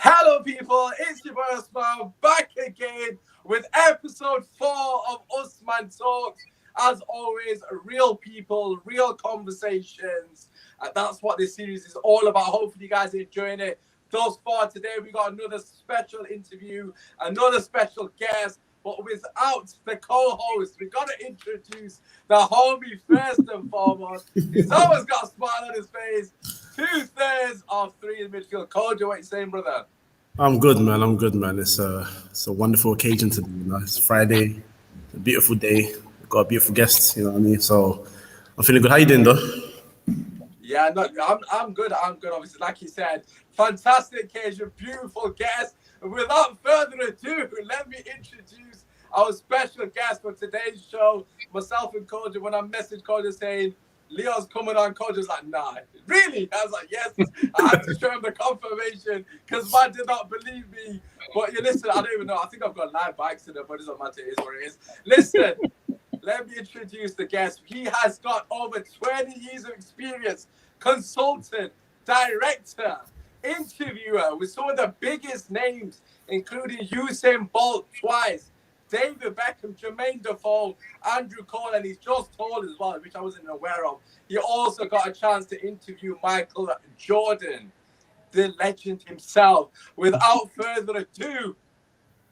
Hello, people. It's your boy Usmaan back again with episode 4 of Usmaan Talks. As always, real people, real conversations. And that's what this series is all about. Hopefully, you guys are enjoying it. Thus far, today we got another special interview, another special guest. But without the co-host, we got to introduce the homie first and foremost. He's always got a smile on his face. 2/3 of 3 in midfield. Kojo, what you saying, brother? I'm good, man. It's a wonderful occasion today. It's Friday, a beautiful day. We've got a beautiful guest. You know what I mean? So I'm feeling good. How you doing, though? Yeah, no, I'm good. I'm good. Obviously, like you said, fantastic occasion, beautiful guest. And without further ado, let me introduce our special guest for today's show. Myself and Kojo. When I messaged Kojo saying Leon's coming on, Kojo's like, nah, really? I was like, yes. I had to show him the confirmation because man did not believe me. But you listen, I don't even know. I think I've got live bikes in there, but it doesn't matter. It is what it is. Listen. Let me introduce the guest. He has got over 20 years of experience, consultant, director, interviewer with some of the biggest names, including Usain Bolt twice, David Beckham, Jermaine Defoe, Andrew Cole, and he's just told as well, which I wasn't aware of. He also got a chance to interview Michael Jordan, the legend himself. Without further ado,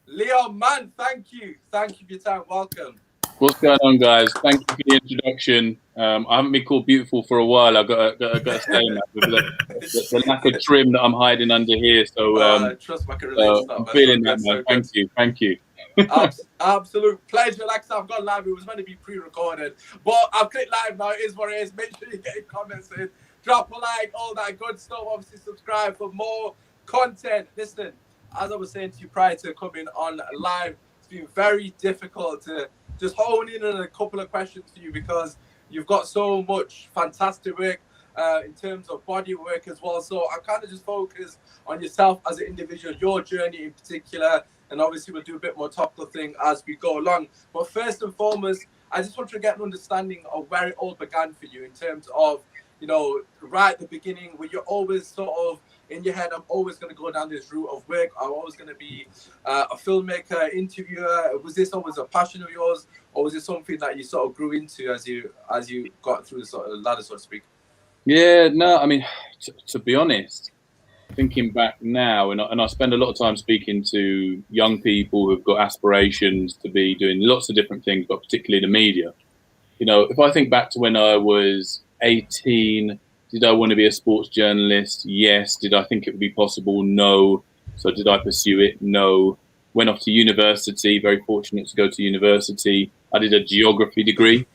Leon Mann, thank you. Thank you for your time. Welcome. What's going on, guys? Thank you for the introduction. I haven't been called beautiful for a while. I've got to say that with the lack of trim that I'm hiding under here. So trust me, I can relate to that. I'm feeling that, man. Thank you. Absolute pleasure. Like I said, I've gone live. It was meant to be pre-recorded, but I've clicked live now. It is what it is. Make sure you get your comments in, drop a like, all that good stuff. Obviously, subscribe for more content. Listen, as I was saying to you prior to coming on live, it's been very difficult to just hone in on a couple of questions for you because you've got so much fantastic work in terms of body work as well. So I kind of just focus on yourself as an individual, your journey in particular, and obviously we'll do a bit more topical thing as we go along. But first and foremost, I just want to get an understanding of where it all began for you in terms of, you know, right at the beginning, where you're always sort of in your head, I'm always going to go down this route of work. I'm always going to be a filmmaker, interviewer. Was this always a passion of yours, or was it something that you sort of grew into as you got through the sort of ladder, so to speak? Yeah, no, I mean, to be honest, thinking back now, and I spend a lot of time speaking to young people who've got aspirations to be doing lots of different things, but particularly the media. You know, if I think back to when I was 18, did I want to be a sports journalist? Yes. Did I think it would be possible? No. So did I pursue it? No. Went off to university, very fortunate to go to university. I did a geography degree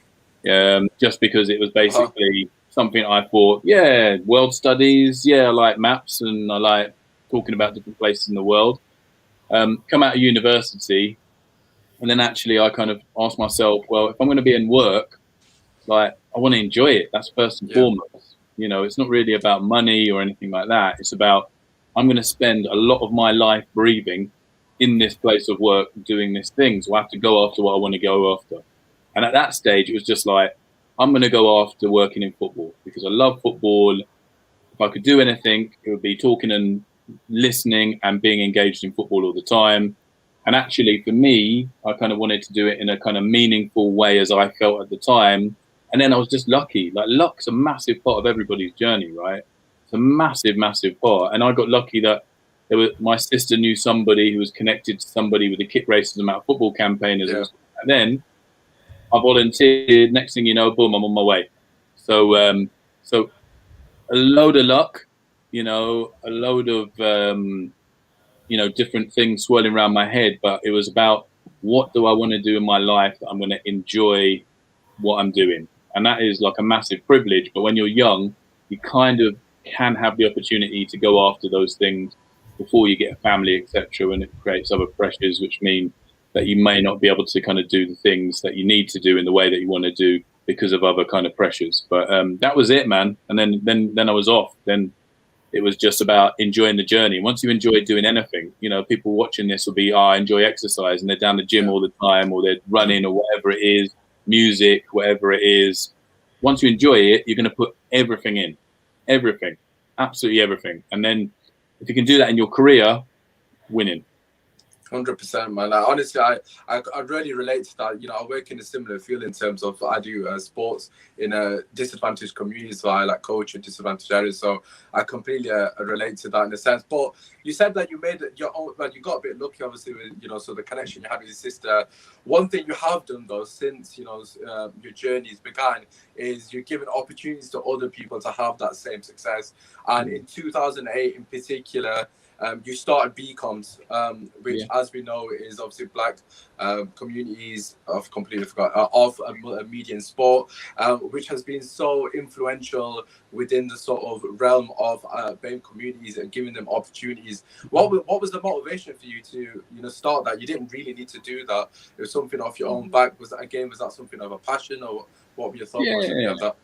just because it was basically something I thought, yeah, world studies, yeah, I like maps and I like talking about different places in the world. Come out of university, and then actually I kind of asked myself, well, if I'm going to be in work, like I want to enjoy it. That's first and foremost. You know, it's not really about money or anything like that. It's about I'm going to spend a lot of my life breathing in this place of work doing this thing. So I have to go after what I want to go after. And at that stage, it was just like, I'm going to go after working in football because I love football. If I could do anything, it would be talking and listening and being engaged in football all the time. And actually, for me, I kind of wanted to do it in a kind of meaningful way as I felt at the time. And then I was just lucky. Like luck's a massive part of everybody's journey, right? It's a massive, massive part. And I got lucky that my sister knew somebody who was connected to somebody with the Kick Racism Out Football campaign. And then I volunteered. Next thing you know, boom, I'm on my way. So, so a load of luck, you know, a load of, you know, different things swirling around my head. But it was about what do I want to do in my life that I'm going to enjoy what I'm doing. And that is like a massive privilege. But when you're young, you kind of can have the opportunity to go after those things before you get a family, etc. And it creates other pressures, which mean that you may not be able to kind of do the things that you need to do in the way that you want to do because of other kind of pressures. But that was it, man. And then I was off. Then it was just about enjoying the journey. Once you enjoy doing anything, you know, people watching this will be, I enjoy exercise, and they're down the gym all the time, or they're running or whatever it is. Music, whatever it is. Once you enjoy it, you're going to put everything in, everything, absolutely everything. And then if you can do that in your career, winning. 100%, man. Like, honestly, I really relate to that. You know, I work in a similar field in terms of I do sports in a disadvantaged community, so I like coach in disadvantaged areas. So I completely relate to that in a sense. But you said that you made your own. Well, you got a bit lucky, obviously, with so the connection you had with your sister. One thing you have done though, since your journey's began, is you're giving opportunities to other people to have that same success. And in 2008, in particular. You started BComs, which, as we know, is obviously Black communities of completely forgot of media and sport, which has been so influential within the sort of realm of BAME communities and giving them opportunities. What was the motivation for you to start that? You didn't really need to do that. It was something off your own back. Was that something of a passion, or what were your thought process behind that?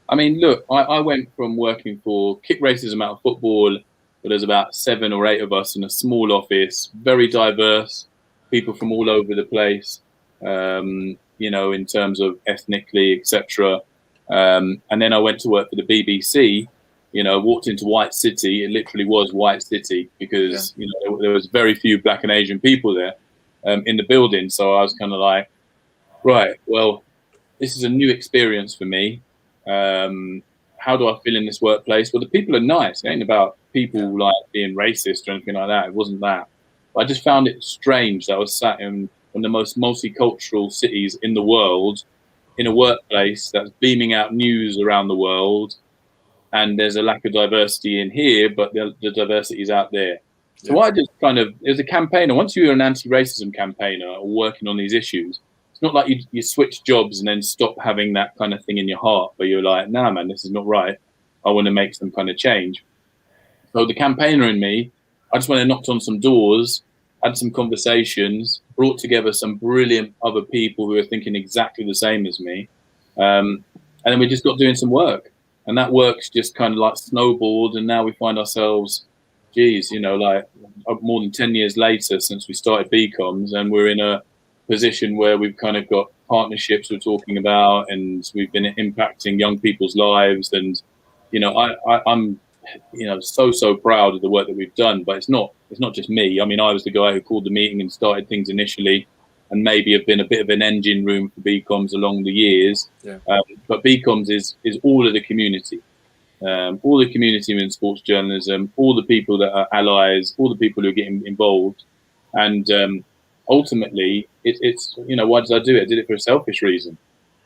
I mean, look, I went from working for Kick Racism out of football. But there's about 7 or 8 of us in a small office, very diverse, people from all over the place, in terms of ethnically, etc. And then I went to work for the BBC, walked into White City. It literally was White City because, there was very few Black and Asian people there in the building. So I was kind of like, right, well, this is a new experience for me. How do I feel in this workplace? Well, the people are nice. It ain't about people like being racist or anything like that. It wasn't that. But I just found it strange that I was sat in one of the most multicultural cities in the world, in a workplace that's beaming out news around the world, and there's a lack of diversity in here, but the diversity is out there. So I just it was a campaigner. Once you're an anti-racism campaigner or working on these issues, it's not like you switch jobs and then stop having that kind of thing in your heart where you're like, nah, man, this is not right. I want to make some kind of change. So the campaigner in me, I just went and knocked on some doors, had some conversations, brought together some brilliant other people who are thinking exactly the same as me. And then we just got doing some work. And that work's just kind of like snowballed. And now we find ourselves, more than 10 years later since we started BComs, and we're in a position where we've kind of got partnerships we're talking about, and we've been impacting young people's lives. And I'm so proud of the work that we've done. But it's not just me. I mean, I was the guy who called the meeting and started things initially, and maybe have been a bit of an engine room for BComs along the years. But BComs is all of the community, all the community in sports journalism, all the people that are allies, all the people who are getting involved. And ultimately, it's why did I do it? I did it for a selfish reason.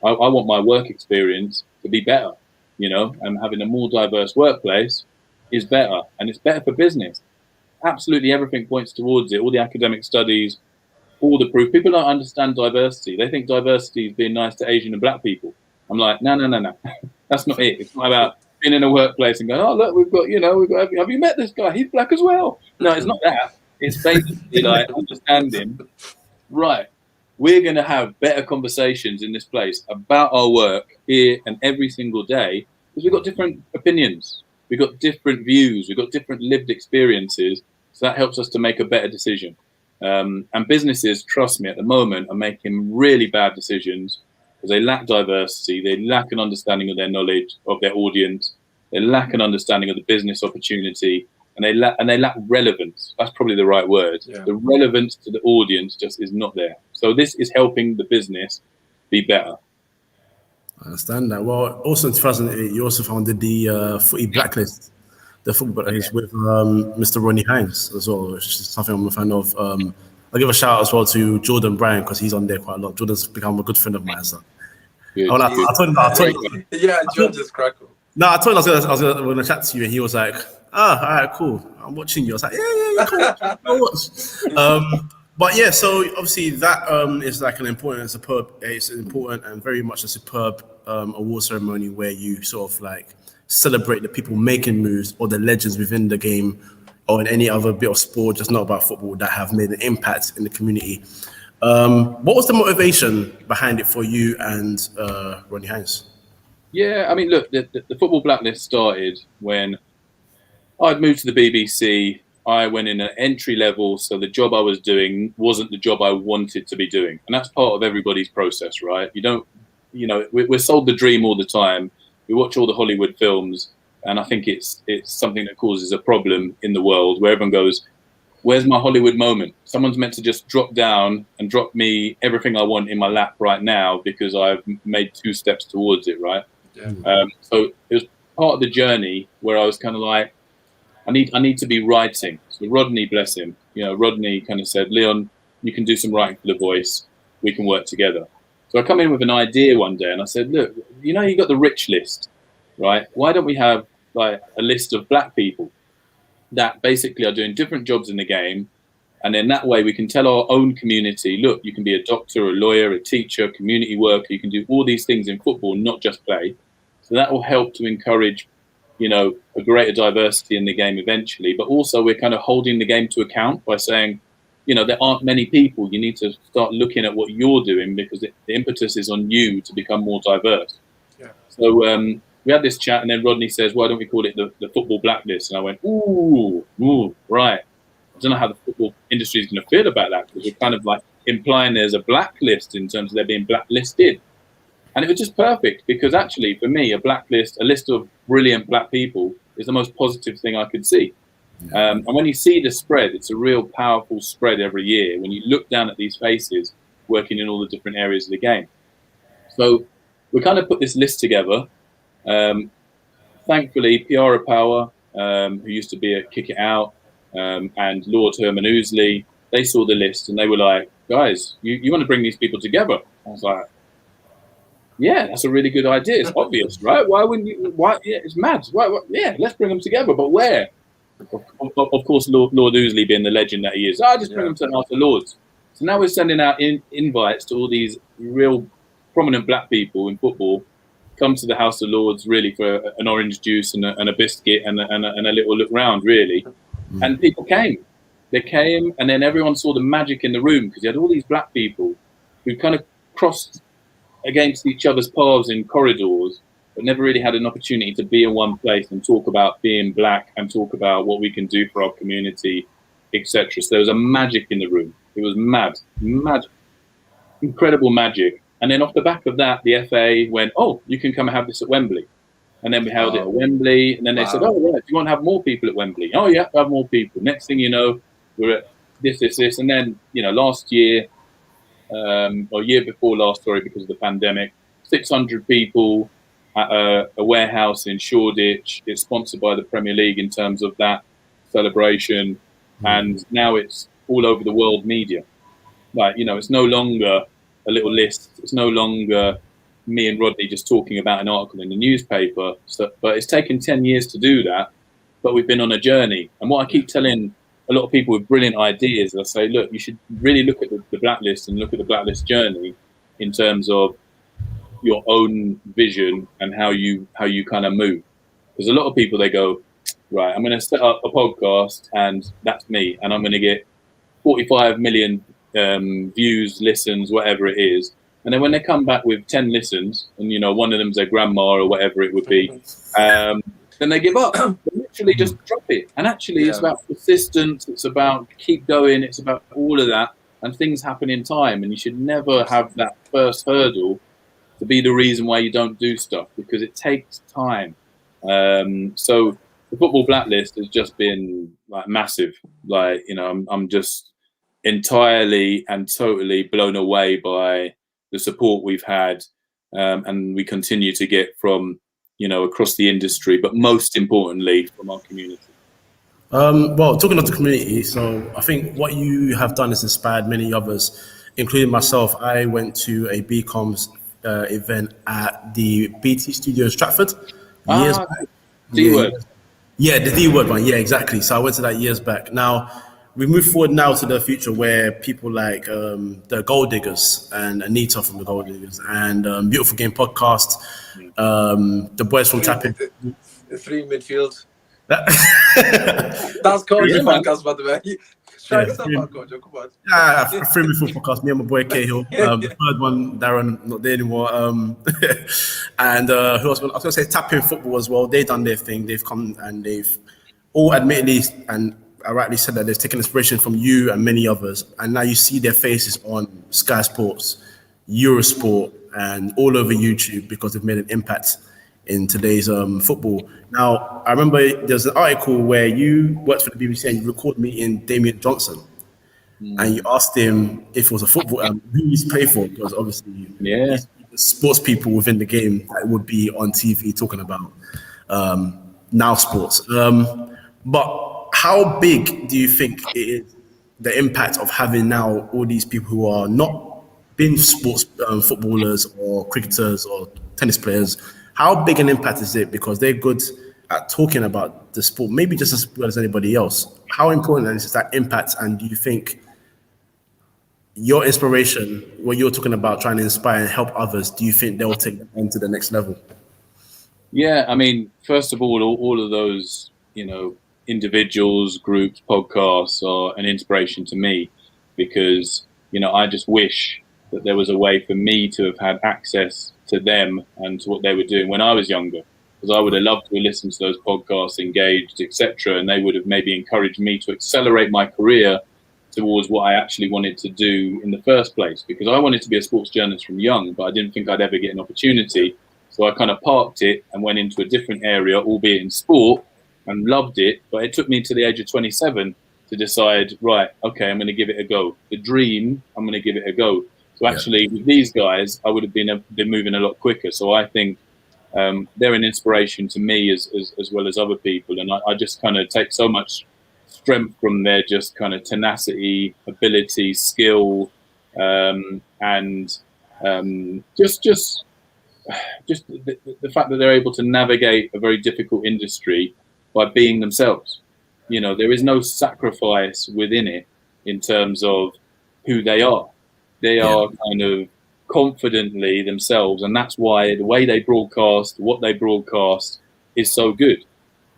I want my work experience to be better, and having a more diverse workplace is better, and it's better for business. Absolutely everything points towards it. All the academic studies, all the proof. People don't understand diversity. They think diversity is being nice to Asian and Black people. I'm like, no. That's not it. It's not about being in a workplace and going, oh, look, we've got, have you met this guy? He's Black as well. No, it's not that. It's basically like understanding, right, we're going to have better conversations in this place about our work here and every single day, because we've got different opinions, we've got different views, we've got different lived experiences. So that helps us to make a better decision. And businesses, trust me, at the moment are making really bad decisions because they lack diversity, they lack an understanding of their knowledge, of their audience, they lack an understanding of the business opportunity, and they lack relevance. That's probably the right word. The relevance to the audience just is not there. So this is helping the business be better. I understand that. Well, also in 2008, you also founded the Footy Blacklist, the football blacklist with Mr. Ronnie Hines as well, which is something I'm a fan of. I'll give a shout out as well to Jordan Bryan because he's on there quite a lot. Jordan's become a good friend of mine. So. I told him. Yeah, Jordan's crackle. No, I told him I was going to chat to you, and he was like, all right, cool. I'm watching you. I was like, yeah, cool. watch. But yeah, so obviously that is like it's an important and very much a superb award ceremony where you sort of like celebrate the people making moves or the legends within the game or in any other bit of sport, just not about football, that have made an impact in the community. What was the motivation behind it for you and Ronnie Hines? Yeah, I mean, look, the Football Blacklist started when I'd moved to the BBC. I went in at entry level, so the job I was doing wasn't the job I wanted to be doing. And that's part of everybody's process, right? We're sold the dream all the time. We watch all the Hollywood films, and I think it's something that causes a problem in the world where everyone goes, where's my Hollywood moment? Someone's meant to just drop down and drop me everything I want in my lap right now because I've made 2 steps towards it, right? Yeah. So it was part of the journey where I was kind of like, I need to be writing. So Rodney, bless him, Rodney kind of said, Leon, you can do some writing for The Voice. We can work together. So I come in with an idea one day and I said, look, you got the rich list, right? Why don't we have like a list of black people that basically are doing different jobs in the game? And then that way we can tell our own community, look, you can be a doctor, a lawyer, a teacher, community worker. You can do all these things in football, not just play. So that will help to encourage, a greater diversity in the game eventually. But also we're kind of holding the game to account by saying, there aren't many people. You need to start looking at what you're doing because the impetus is on you to become more diverse. Yeah. So we had this chat and then Rodney says, why don't we call it the football blacklist? And I went, ooh, right. I don't know how the football industry is going to feel about that because we're kind of like implying there's a blacklist in terms of they're being blacklisted. And it was just perfect because actually for me, a list of brilliant black people is the most positive thing I could see. And when you see the spread, it's a real powerful spread every year when you look down at these faces working in all the different areas of the game. So we kind of put this list together. Thankfully, Piara Power, who used to be at Kick It Out, and Lord Herman Ousley, they saw the list and they were like, guys, you want to bring these people together? I was like, yeah, that's a really good idea. It's obvious, right? Why wouldn't you? Why? Yeah, it's mad. Why? Yeah, let's bring them together. But where? Of course, Lord Ousley being the legend that he is. I just bring them to the House of Lords. So now we're sending out invites to all these real prominent black people in football. Come to the House of Lords really for an orange juice and a biscuit and a little look round, really. And people came. They came, and then everyone saw the magic in the room because you had all these black people who kind of crossed against each other's paths in corridors, but never really had an opportunity to be in one place and talk about being black and talk about what we can do for our community, etc. So there was a magic in the room. It was mad, incredible magic. And then off the back of that, the FA went, oh, you can come and have this at Wembley. And then we held it at Wembley. And then they said, oh, yeah, do you want to have more people at Wembley? Oh, yeah, have more people. Next thing you know, we're at this. And then, last year, or year before last, sorry, because of the pandemic, 600 people at a warehouse in Shoreditch. It's sponsored by the Premier League in terms of that celebration. And now it's all over the world media. Like, it's no longer a little list. It's no longer me and Rodney just talking about an article in the newspaper. But it's taken 10 years to do that. But we've been on a journey. And what I keep telling a lot of people with brilliant ideas, I say, look, you should really look at the blacklist and look at the blacklist journey in terms of your own vision and how you kind of move. Because a lot of people, they go, right, I'm going to set up a podcast and that's me. And I'm going to get 45 million views, listens, whatever it is. And then when they come back with 10 listens and, one of them's their grandma or whatever it would be, then they give up. They literally just drop it. And actually, it's about persistence. It's about keep going. It's about all of that. And things happen in time. And you should never have that first hurdle to be the reason why you don't do stuff, because it takes time. So the football blacklist has just been like massive. Like, I'm just entirely and totally blown away by the support we've had, and we continue to get from, across the industry, but most importantly from our community. Well, talking of the community, so I think what you have done has inspired many others, including myself. I went to a BComs event at the BT Studio in Stratford years back. D-word. Yeah, the D-word one. Yeah, exactly. So I went to that years back. Now, we move forward now to the future where people like the Gold Diggers and Anita from the Gold Diggers and Beautiful Game Podcast, the boys from Tapping. The three midfield. That's Kojo podcast, by the way. Shout yourself out, Kojo. Come on. Yeah, Free Midfield Podcast. Me and my boy Cahill. The third one, Darren, not there anymore. And who else? I was going to say Tapping Football as well. They've done their thing. They've come and they've all admittedly, and I rightly said that they've taken inspiration from you and many others. And now you see their faces on Sky Sports, Eurosport, and all over YouTube because they've made an impact in today's football. Now, I remember there's an article where you worked for the BBC and you recorded meeting Damian Johnson, and you asked him if it was a football, who he's played for, because obviously Yeah. he's sports people within the game that would be on TV talking about now sports. But how big do you think it is, the impact of having now all these people who are not been sports footballers or cricketers or tennis players? How big an impact is it? Because they're good at talking about the sport, maybe just as well as anybody else. How important is that impact? And do you think your inspiration, when you're talking about trying to inspire and help others, do you think they'll take them on to the next level? Yeah, I mean, first of all of those, individuals, groups, podcasts are an inspiration to me because, I just wish that there was a way for me to have had access to them and to what they were doing when I was younger. Because I would have loved to have listened to those podcasts, engaged, etc., and they would have maybe encouraged me to accelerate my career towards what I actually wanted to do in the first place. Because I wanted to be a sports journalist from young, but I didn't think I'd ever get an opportunity. So I kind of parked it and went into a different area, albeit in sport, and loved it. But it took me to the age of 27 to decide, right, okay, I'm going to give it a go. The dream, I'm going to give it a go. So actually, with these guys, I would have been moving a lot quicker. So I think they're an inspiration to me as well as other people. And I just kind of take so much strength from their just kind of tenacity, ability, skill, and just the fact that they're able to navigate a very difficult industry by being themselves. There is no sacrifice within it in terms of who they are. They are kind of confidently themselves, and that's why the way they broadcast, what they broadcast, is so good.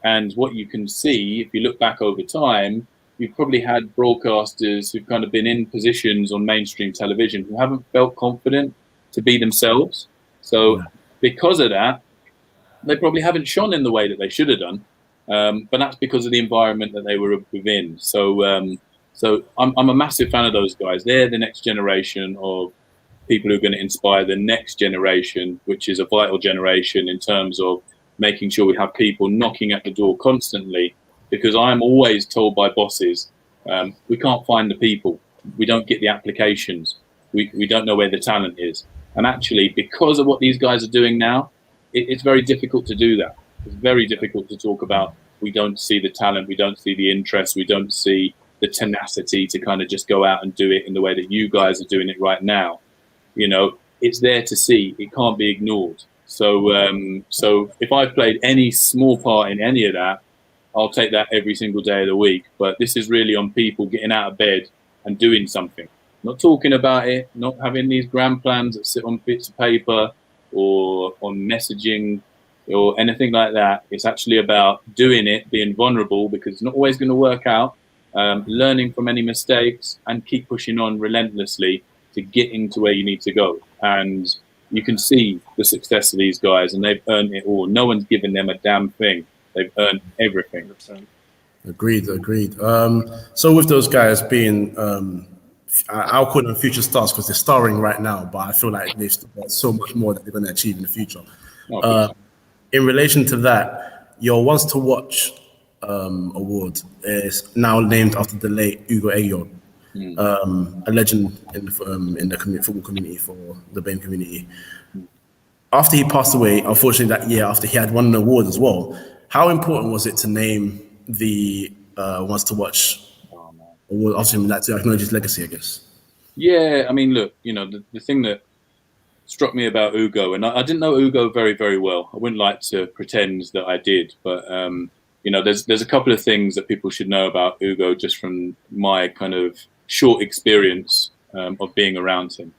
And what you can see, if you look back over time, you've probably had broadcasters who've kind of been in positions on mainstream television who haven't felt confident to be themselves. So because of that, they probably haven't shone in the way that they should have done. But that's because of the environment that they were within. So I'm a massive fan of those guys. They're the next generation of people who are going to inspire the next generation, which is a vital generation in terms of making sure we have people knocking at the door constantly. Because I'm always told by bosses, we can't find the people. We don't get the applications. We don't know where the talent is. And actually, because of what these guys are doing now, it's very difficult to do that. It's very difficult to talk about, we don't see the talent, we don't see the interest, we don't see the tenacity to kind of just go out and do it in the way that you guys are doing it right now. It's there to see. It can't be ignored. So if I've played any small part in any of that, I'll take that every single day of the week. But this is really on people getting out of bed and doing something. Not talking about it, not having these grand plans that sit on bits of paper or on messaging or anything like that. It's actually about doing it, being vulnerable, because it's not always going to work out, learning from any mistakes and keep pushing on relentlessly to getting to where you need to go. And you can see the success of these guys, and they've earned it all. No one's given them a damn thing. They've earned everything. Agreed. So with those guys being, I'll call them future stars because they're starring right now, but I feel like they've still got so much more that they're going to achieve in the future. In relation to that, your Once to Watch award is now named after the late Ugo Eyo, a legend in the football community, for the BAME community. After he passed away, unfortunately that year, after he had won an award as well, how important was it to name the Once to Watch award, obviously, like to acknowledge his legacy, I guess? Yeah, I mean, look, the thing that struck me about Ugo, and I didn't know Ugo very, very well. I wouldn't like to pretend that I did, but there's a couple of things that people should know about Ugo just from my kind of short experience of being around him.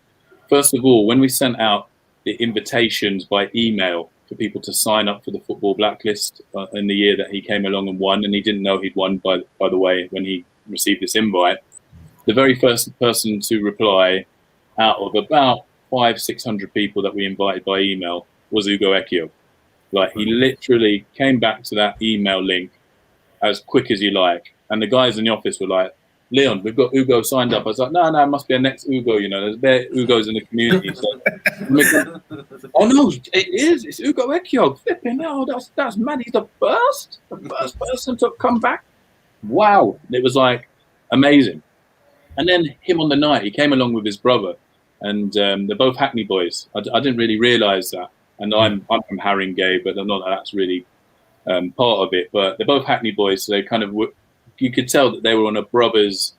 First of all, when we sent out the invitations by email for people to sign up for the football blacklist in the year that he came along and won, and he didn't know he'd won, by the way, when he received this invite, the very first person to reply out of about 500-600 people that we invited by email was Ugo Eyo. Like, he literally came back to that email link as quick as you like. And the guys in the office were like, Leon, we've got Ugo signed up. I was like, no, it must be a next Ugo. You know, there's bare Ugos in the community. So, oh no, it is. It's Ugo Ekyog. Flipping hell, that's mad. He's the first person to come back. Wow, it was like amazing. And then him on the night, he came along with his brother, and they're both Hackney boys. I didn't really realise that, and I'm from Haringey, but I'm not. That's really part of it. But they're both Hackney boys, so they kind of you could tell that they were on a brothers'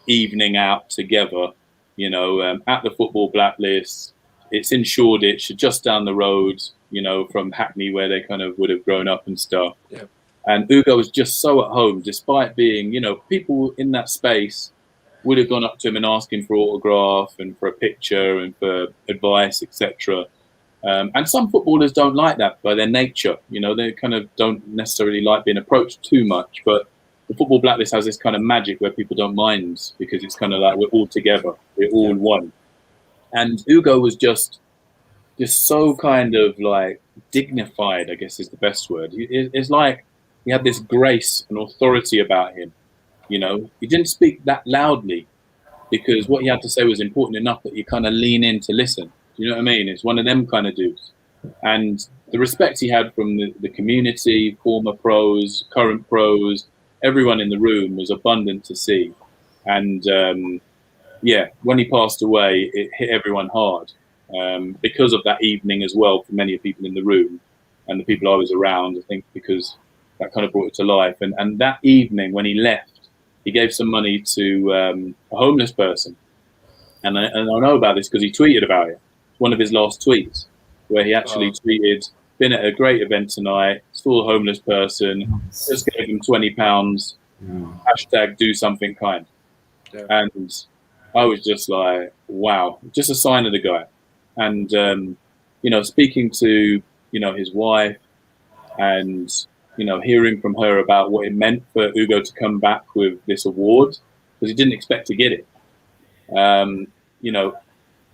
evening out together. You know, at the Football Blacklist. It's in Shoreditch, just down the road. You know, from Hackney, where they kind of would have grown up and stuff. Yeah. And Ugo was just so at home, despite being, you know, people in that space would have gone up to him and asked him for autograph and for a picture and for advice, etc. And some footballers don't like that by their nature. You know, they kind of don't necessarily like being approached too much. But the Football Blacklist has this kind of magic where people don't mind because it's kind of like we're all together, we're all one. And Ugo was just so kind of like dignified, I guess is the best word. It's like he had this grace and authority about him. You know, he didn't speak that loudly because what he had to say was important enough that you kind of lean in to listen. You know what I mean? It's one of them kind of dudes. And the respect he had from the community, former pros, current pros, everyone in the room was abundant to see. And when he passed away, it hit everyone hard because of that evening as well for many people in the room and the people I was around, I think, because that kind of brought it to life. And that evening when he left, he gave some money to a homeless person. And I know about this because he tweeted about it. One of his last tweets where he actually tweeted, been at a great event tonight, saw a homeless person, just gave him £20, hashtag do something kind. Yeah. And I was just like, wow, just a sign of the guy. And, you know, speaking to, you know, his wife and, you know, hearing from her about what it meant for Ugo to come back with this award, because he didn't expect to get it. You know,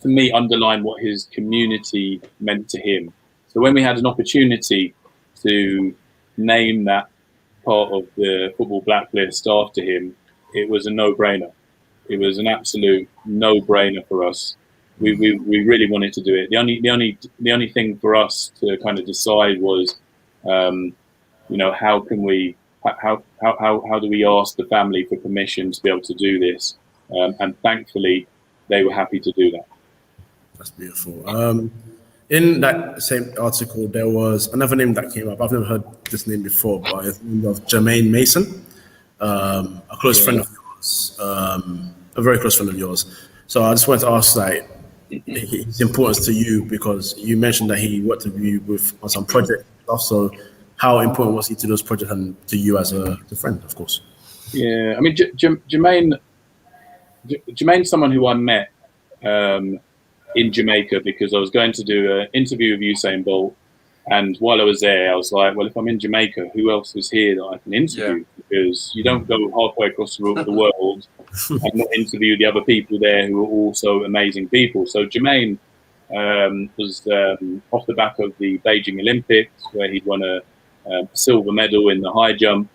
to me, underline what his community meant to him. So when we had an opportunity to name that part of the Football Blacklist after him, it was a no-brainer. It was an absolute no-brainer for us. We really wanted to do it. The only thing for us to kind of decide was, you know, how do we ask the family for permission to be able to do this? And thankfully, they were happy to do that. That's beautiful. In that same article, there was another name that came up. I've never heard this name before, but it's the name of Jermaine Mason, a close friend of yours, a very close friend of yours. So I just wanted to ask, like, his importance to you, because you mentioned that he worked with you on some project stuff. So how important was he to those projects and to you as a friend, of course? Yeah, I mean, Jermaine's someone who I met in Jamaica because I was going to do an interview with Usain Bolt, and while I was there, I was like, well, if I'm in Jamaica, who else is here that I can interview? Yeah. Because you don't go halfway across the world and not interview the other people there who are also amazing people. So Jermaine was off the back of the Beijing Olympics, where he'd won a silver medal in the high jump.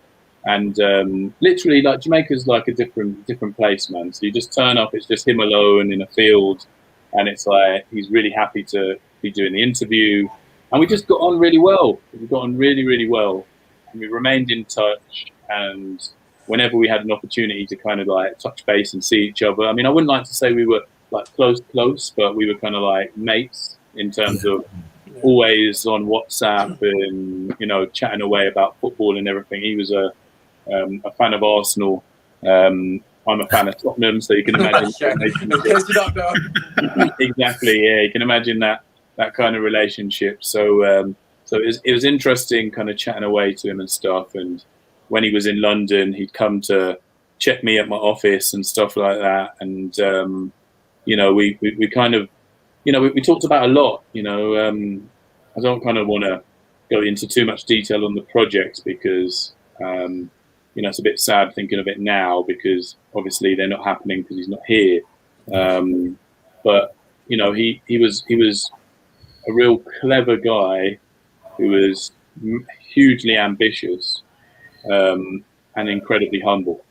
And literally, like, Jamaica's like a different place, man. So you just turn up, it's just him alone in a field, and it's like he's really happy to be doing the interview. And we just got on really well. We got on really, really well. And we remained in touch. And whenever we had an opportunity to kind of like touch base and see each other, I mean, I wouldn't like to say we were like close, but we were kind of like mates in terms of always on WhatsApp and, you know, chatting away about football and everything. He was a fan of Arsenal. I'm a fan of Tottenham, so you can imagine. Exactly, yeah. You can imagine that kind of relationship. So, so it was interesting, kind of chatting away to him and stuff. And when he was in London, he'd come to check me at my office and stuff like that. And you know, we kind of, you know, we talked about a lot. You know, I don't kind of want to go into too much detail on the project because. You know, it's a bit sad thinking of it now because obviously they're not happening because he's not here. But you know, he was a real clever guy who was hugely ambitious and incredibly humble.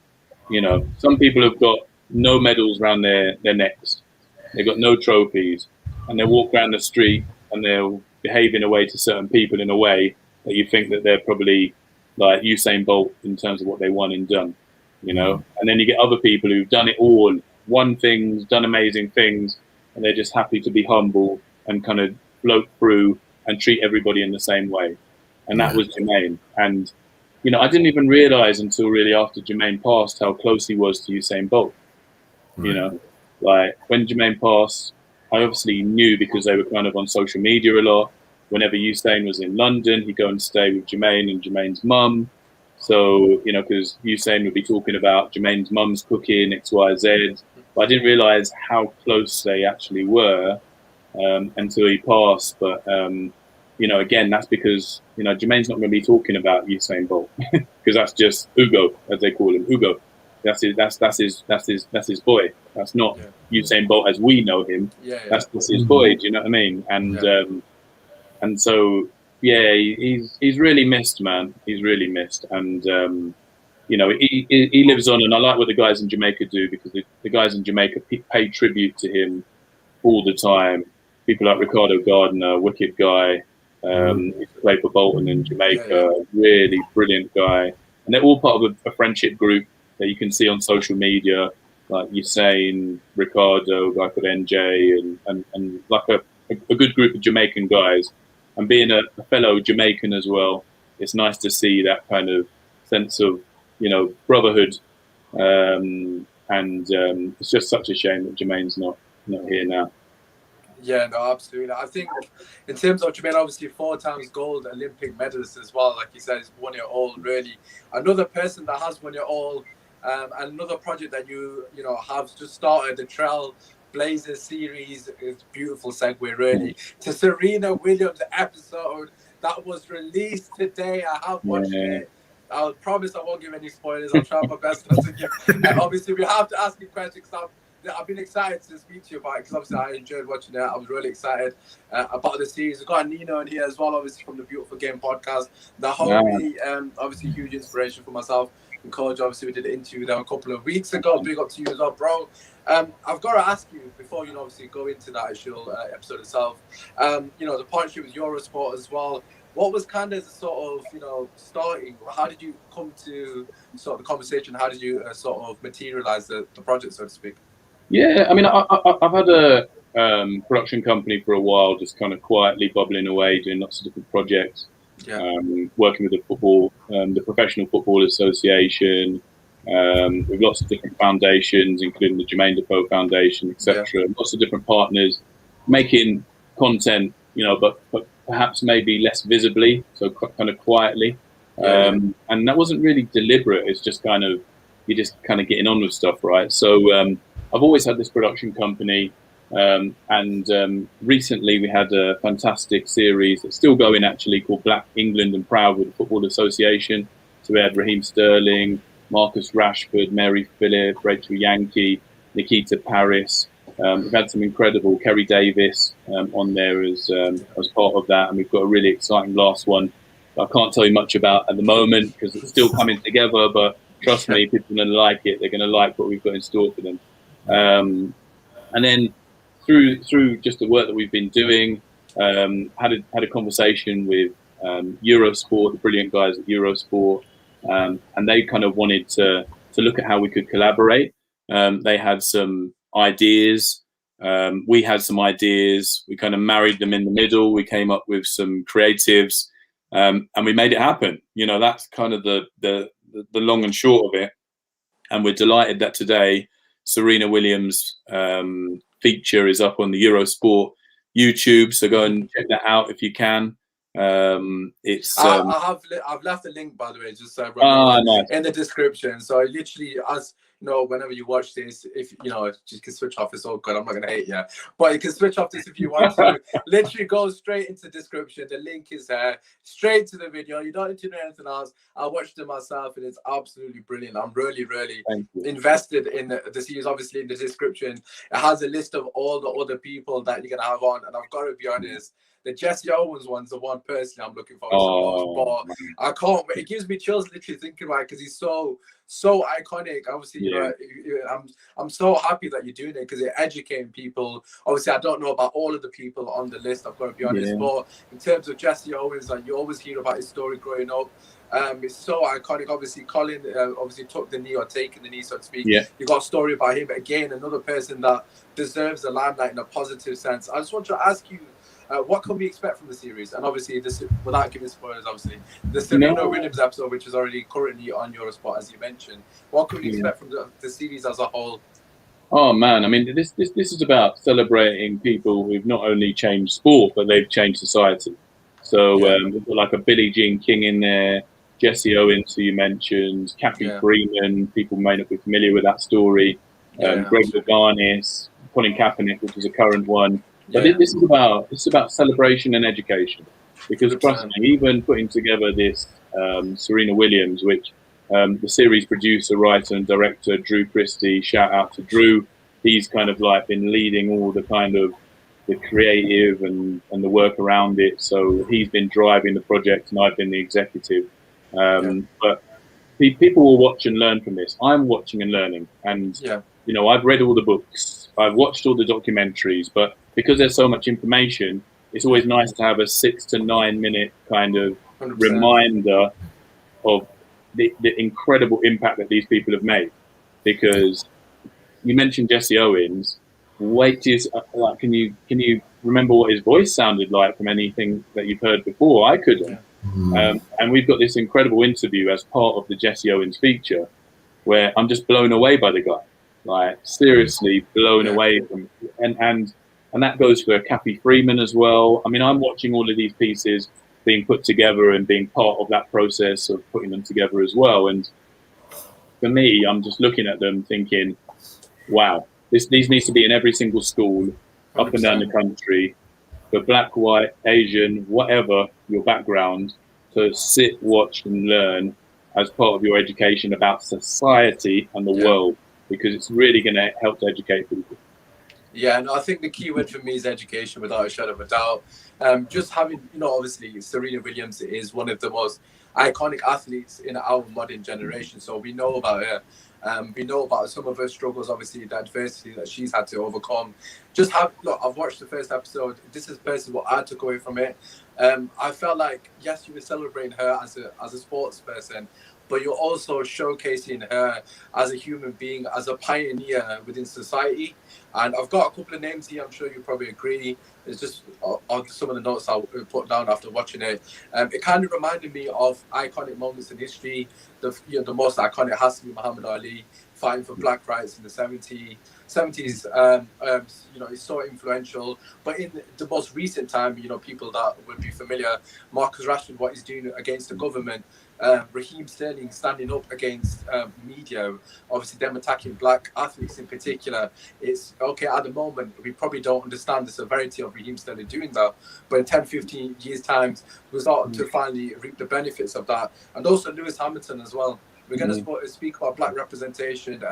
You know, some people have got no medals around their necks. They've got no trophies, and they walk around the street and they'll behave in a way to certain people in a way that you think that they're probably like Usain Bolt in terms of what they won and done, you know. And then you get other people who've done it all, won things, done amazing things, and they're just happy to be humble and kind of float through and treat everybody in the same way. And that was Jermaine. And you know, I didn't even realize until really after Jermaine passed how close he was to Usain Bolt. You know, like when Jermaine passed, I obviously knew because they were kind of on social media a lot. Whenever Usain was in London, he'd go and stay with Jermaine and Jermaine's mum. So, you know, because Usain would be talking about Jermaine's mum's cooking, X, Y, Z. But I didn't realize how close they actually were until he passed. But, you know, again, that's because, you know, Jermaine's not going to be talking about Usain Bolt because that's just Ugo, as they call him, Ugo. That's his boy. That's not Usain Bolt as we know him. That's just his boy. Do you know what I mean? And so he's really missed, man. He's really missed, and you know he lives on. And I like what the guys in Jamaica do because the guys in Jamaica pay tribute to him all the time. People like Ricardo Gardner, wicked guy. He played for Bolton in Jamaica. Really brilliant guy, and they're all part of a friendship group that you can see on social media, like Usain, Ricardo, a guy called NJ, and like a good group of Jamaican guys. And being a fellow Jamaican as well, it's nice to see that kind of sense of, you know, brotherhood. And it's just such a shame that Jermaine's not here now. Yeah, no, absolutely. I think in terms of Jermaine, obviously 4 times gold Olympic medalist as well. Like you said, he's won it all, really. Another person that has won it all, and another project that you know have just started, the Trail Blazers series, is beautiful segue really to Serena Williams episode that was released today. I have watched it. I promise I won't give any spoilers. I'll try my best not to give. And obviously, we have to ask you questions. I've been excited to speak to you about it because obviously I enjoyed watching it. I was really excited about the series. We've got Nino in here as well, obviously from the Beautiful Game podcast. The homie, obviously huge inspiration for myself and Kojo. Obviously we did an interview there a couple of weeks ago. Big up to you as well, bro. I've got to ask you before you obviously go into that actual episode itself. You know, the partnership with Eurosport as well. What was kind of the sort of, you know, starting? How did you come to sort of the conversation? How did you sort of materialize the project, so to speak? Yeah, I mean, I've had a production company for a while, just kind of quietly bubbling away, doing lots of different projects. Working with the Professional Football Association, with lots of different foundations, including the Jermaine Defoe Foundation, etc. Lots of different partners, making content, you know, but perhaps maybe less visibly, so kind of quietly. And that wasn't really deliberate. It's just kind of, you're just kind of getting on with stuff, right? So I've always had this production company, and recently we had a fantastic series that's still going actually called Black England and Proud with the Football Association. So we had Raheem Sterling, Marcus Rashford, Mary Phillip, Rachel Yankee, Nikita Paris. We've had some incredible Kerry Davis on there as part of that, and we've got a really exciting last one that I can't tell you much about at the moment because it's still coming together, but trust me, people are going to like it. They're going to like what we've got in store for them. And then through just the work that we've been doing, had a conversation with Eurosport, the brilliant guys at Eurosport, and they kind of wanted to look at how we could collaborate. They had some ideas, we had some ideas. We kind of married them in the middle. We came up with some creatives, and we made it happen. You know, that's kind of the long and short of it. And we're delighted that today Serena Williams feature is up on the Eurosport YouTube, so go and check that out if you can. It's I've left the link, by the way, just so nice. In the description. So literally, as you know, whenever you watch this, if you know, you can switch off. It's all good. I'm not gonna hate you, but you can switch off this if you want to. Literally, go straight into the description. The link is there, straight to the video. You don't need to know anything else. I watched it myself, and it's absolutely brilliant. I'm really invested in the series. Obviously, in the description, it has a list of all the other people that you're gonna have on, and I've got to be honest. The Jesse Owens one's the one personally I'm looking forward to the Oh, most. But I can't wait. It gives me chills literally thinking about it because he's so iconic. Obviously, you know, I'm so happy that you're doing it because it's educating people. Obviously, I don't know about all of the people on the list, I've got to be honest. But in terms of Jesse Owens, like, you always hear about his story growing up. It's so iconic. Obviously, Colin obviously took the knee, or taken the knee, so to speak. Yeah. You got a story about him. Again, another person that deserves the limelight in a positive sense. I just want to ask you, what can we expect from the series? And obviously, this, without giving spoilers, obviously, the Serena Williams episode, which is already currently on your spot, as you mentioned. What can we expect from the series as a whole? Oh man, I mean, this is about celebrating people who've not only changed sport, but they've changed society. So we've got like a Billie Jean King in there, Jesse Owens, who you mentioned, Kathy Freeman. People may not be familiar with that story. Greg Louganis, Colin Kaepernick, which is a current one. But this is about celebration and education. Because trust me, even putting together this Serena Williams, which the series producer, writer, and director Drew Christie, shout out to Drew. He's kind of like been leading all the kind of the creative and the work around it. So he's been driving the project, and I've been the executive. But people will watch and learn from this. I'm watching and learning, and you know, I've read all the books, I've watched all the documentaries, but because there's so much information, it's always nice to have a 6 to 9 minute kind of 100% reminder of the incredible impact that these people have made. Because you mentioned Jesse Owens. Wait till like, can you remember what his voice sounded like from anything that you've heard before? I couldn't. And we've got this incredible interview as part of the Jesse Owens feature, where I'm just blown away by the guy. Like, seriously blown away from, and that goes for Kathy Freeman as well. I mean, I'm watching all of these pieces being put together and being part of that process of putting them together as well. And for me, I'm just looking at them thinking, wow, these needs to be in every single school 100%. Up and down the country, for black, white, Asian, whatever your background, to sit, watch, and learn as part of your education about society and the world, because it's really going to help to educate people. Yeah, and I think the key word for me is education, without a shadow of a doubt. Just having, you know, obviously Serena Williams is one of the most iconic athletes in our modern generation, so we know about her. We know about some of her struggles, obviously the adversity that she's had to overcome. I've watched the first episode. This is basically what I took away from it. I felt like, yes, you were celebrating her as a sports person, but you're also showcasing her as a human being, as a pioneer within society. And I've got a couple of names here, I'm sure you probably agree. It's just on some of the notes I put down after watching it. It kind of reminded me of iconic moments in history. The most iconic has to be Muhammad Ali fighting for black rights in the 70s. You know, it's so influential. But in the most recent time, you know, people that would be familiar, Marcus Rashford, what he's doing against the government, Raheem Sterling standing up against media, obviously them attacking black athletes in particular. It's okay at the moment, we probably don't understand the severity of Raheem Sterling doing that, but in 10, 15 years' time, we'll start to finally reap the benefits of that. And also Lewis Hamilton as well. We're going to speak about black representation.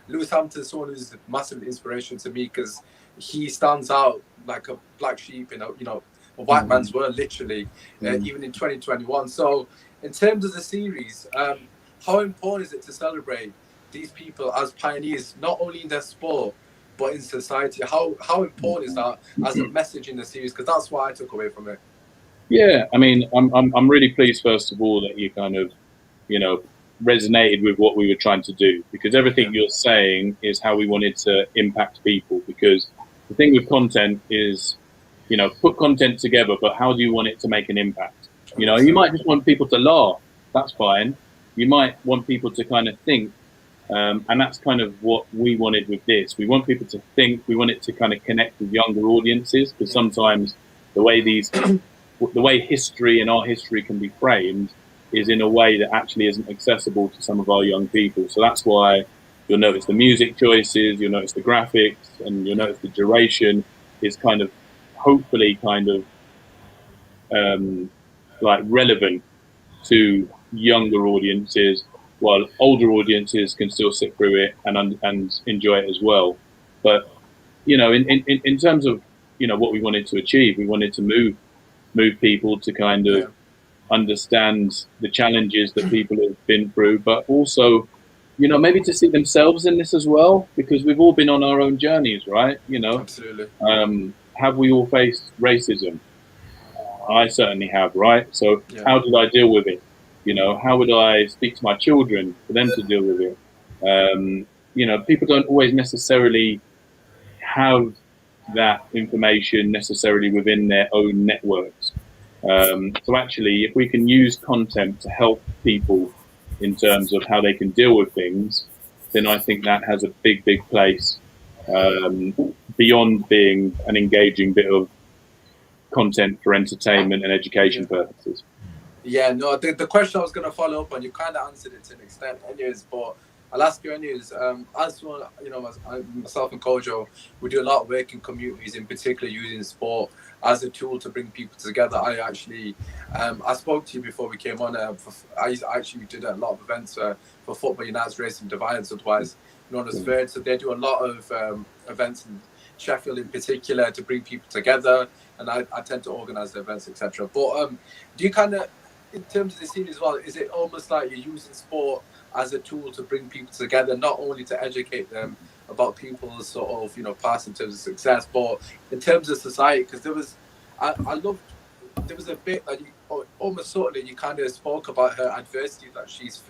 Lewis Hamilton is someone who's a massive inspiration to me because he stands out like a black sheep in a white man's world, literally, even in 2021. So in terms of the series, how important is it to celebrate these people as pioneers, not only in their sport, but in society? How important is that as a message in the series? Because that's what I took away from it. Yeah, I mean, I'm really pleased, first of all, that you kind of, you know, resonated with what we were trying to do, because everything you're saying is how we wanted to impact people. Because the thing with content is, you know, put content together, but how do you want it to make an impact? You know, you might just want people to laugh. That's fine. You might want people to kind of think. And that's kind of what we wanted with this. We want people to think. We want it to kind of connect with younger audiences, because sometimes the way history and our history can be framed is in a way that actually isn't accessible to some of our young people. So that's why you'll notice the music choices, you'll notice the graphics, and you'll notice the duration is kind of, hopefully kind of like relevant to younger audiences, while older audiences can still sit through it and enjoy it as well. But, you know, in terms of what we wanted to achieve. We wanted to move people to kind of understand the challenges that people have been through, but also, maybe to see themselves in this as well, because we've all been on our own journeys, right? Absolutely. Have we all faced racism? I certainly have, right? So how did I deal with it? How would I speak to my children for them to deal with it? People don't always necessarily have that information necessarily within their own networks. So actually, if we can use content to help people in terms of how they can deal with things, then I think that has a big, big place beyond being an engaging bit of content for entertainment and education purposes. Yeah, no, the question I was going to follow up on, you kind of answered it to an extent anyways, but I'll ask you anyways. As well, myself and Kojo, we do a lot of work in communities, in particular using sport as a tool to bring people together. I actually, I spoke to you before we came on. I actually did a lot of events for Football United's Racing Divides, otherwise known as Third. So they do a lot of events in Sheffield in particular to bring people together, and I tend to organise the events, etc. But do you kind of, in terms of the scene as well, is it almost like you're using sport as a tool to bring people together, not only to educate them about people's sort of, past in terms of success, but in terms of society? Because there was a bit that you almost sort of, you kind of spoke about her adversity that she's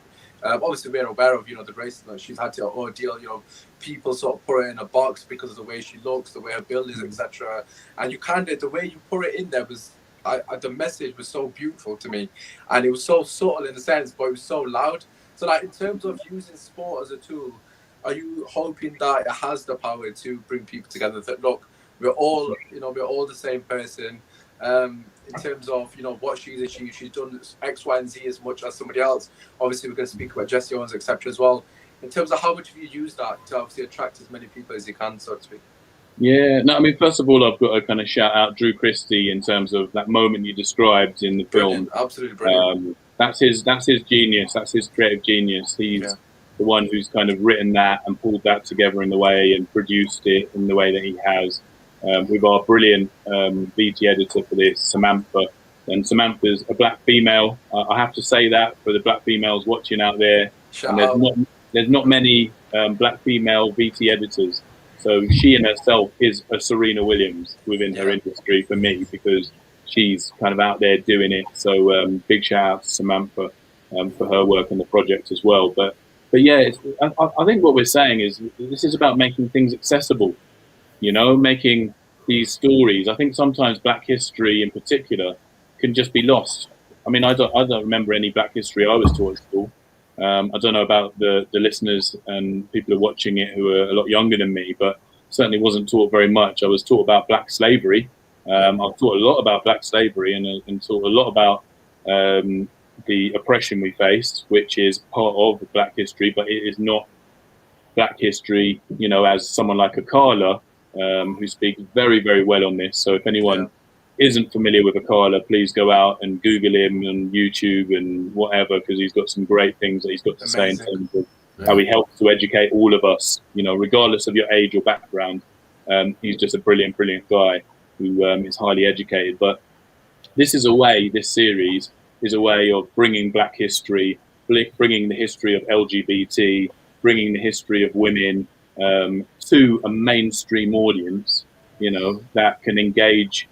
obviously we're aware of, the racism that she's had to ordeal, people sort of put her in a box because of the way she looks, the way her build is, etc. And you kind of, the way you put it in there was, the message was so beautiful to me, and it was so subtle in a sense, but it was so loud. So, like, in terms of using sport as a tool, are you hoping that it has the power to bring people together? That look, we're all the same person. In terms of what she's achieved, she's done X, Y, and Z as much as somebody else. Obviously, we're going to speak about Jesse Owens, etc. as well. In terms of how much have you used that to obviously attract as many people as you can, so to speak? Yeah, no, I mean, first of all, I've got to kind of shout out Drew Christie in terms of that moment you described in the Brilliant, film. absolutely brilliant. That's his genius. That's his creative genius. He's the one who's kind of written that and pulled that together in the way and produced it in the way that he has. With our brilliant VT editor for this, Samantha. And Samantha's a black female. I have to say that for the black females watching out there. There's not many black female VT editors. So she in herself is a Serena Williams within her industry for me, because she's kind of out there doing it. So big shout out to Samantha for her work on the project as well. But yeah, I think what we're saying is this is about making things accessible, making these stories. I think sometimes Black history in particular can just be lost. I mean, I don't remember any Black history I was taught at school. I don't know about the listeners and people who are watching it who are a lot younger than me, but certainly wasn't taught very much. I was taught about Black slavery. I was taught a lot about Black slavery and taught a lot about the oppression we faced, which is part of Black history, but it is not Black history, as someone like Akala, who speaks very, very well on this. So if anyone isn't familiar with Akala, please go out and Google him on YouTube and whatever, because he's got some great things that he's got to say in terms of how he helps to educate all of us, regardless of your age or background. He's just a brilliant, brilliant guy who is highly educated. But this series is a way of bringing Black history, bringing the history of LGBT, bringing the history of women to a mainstream audience, that can engage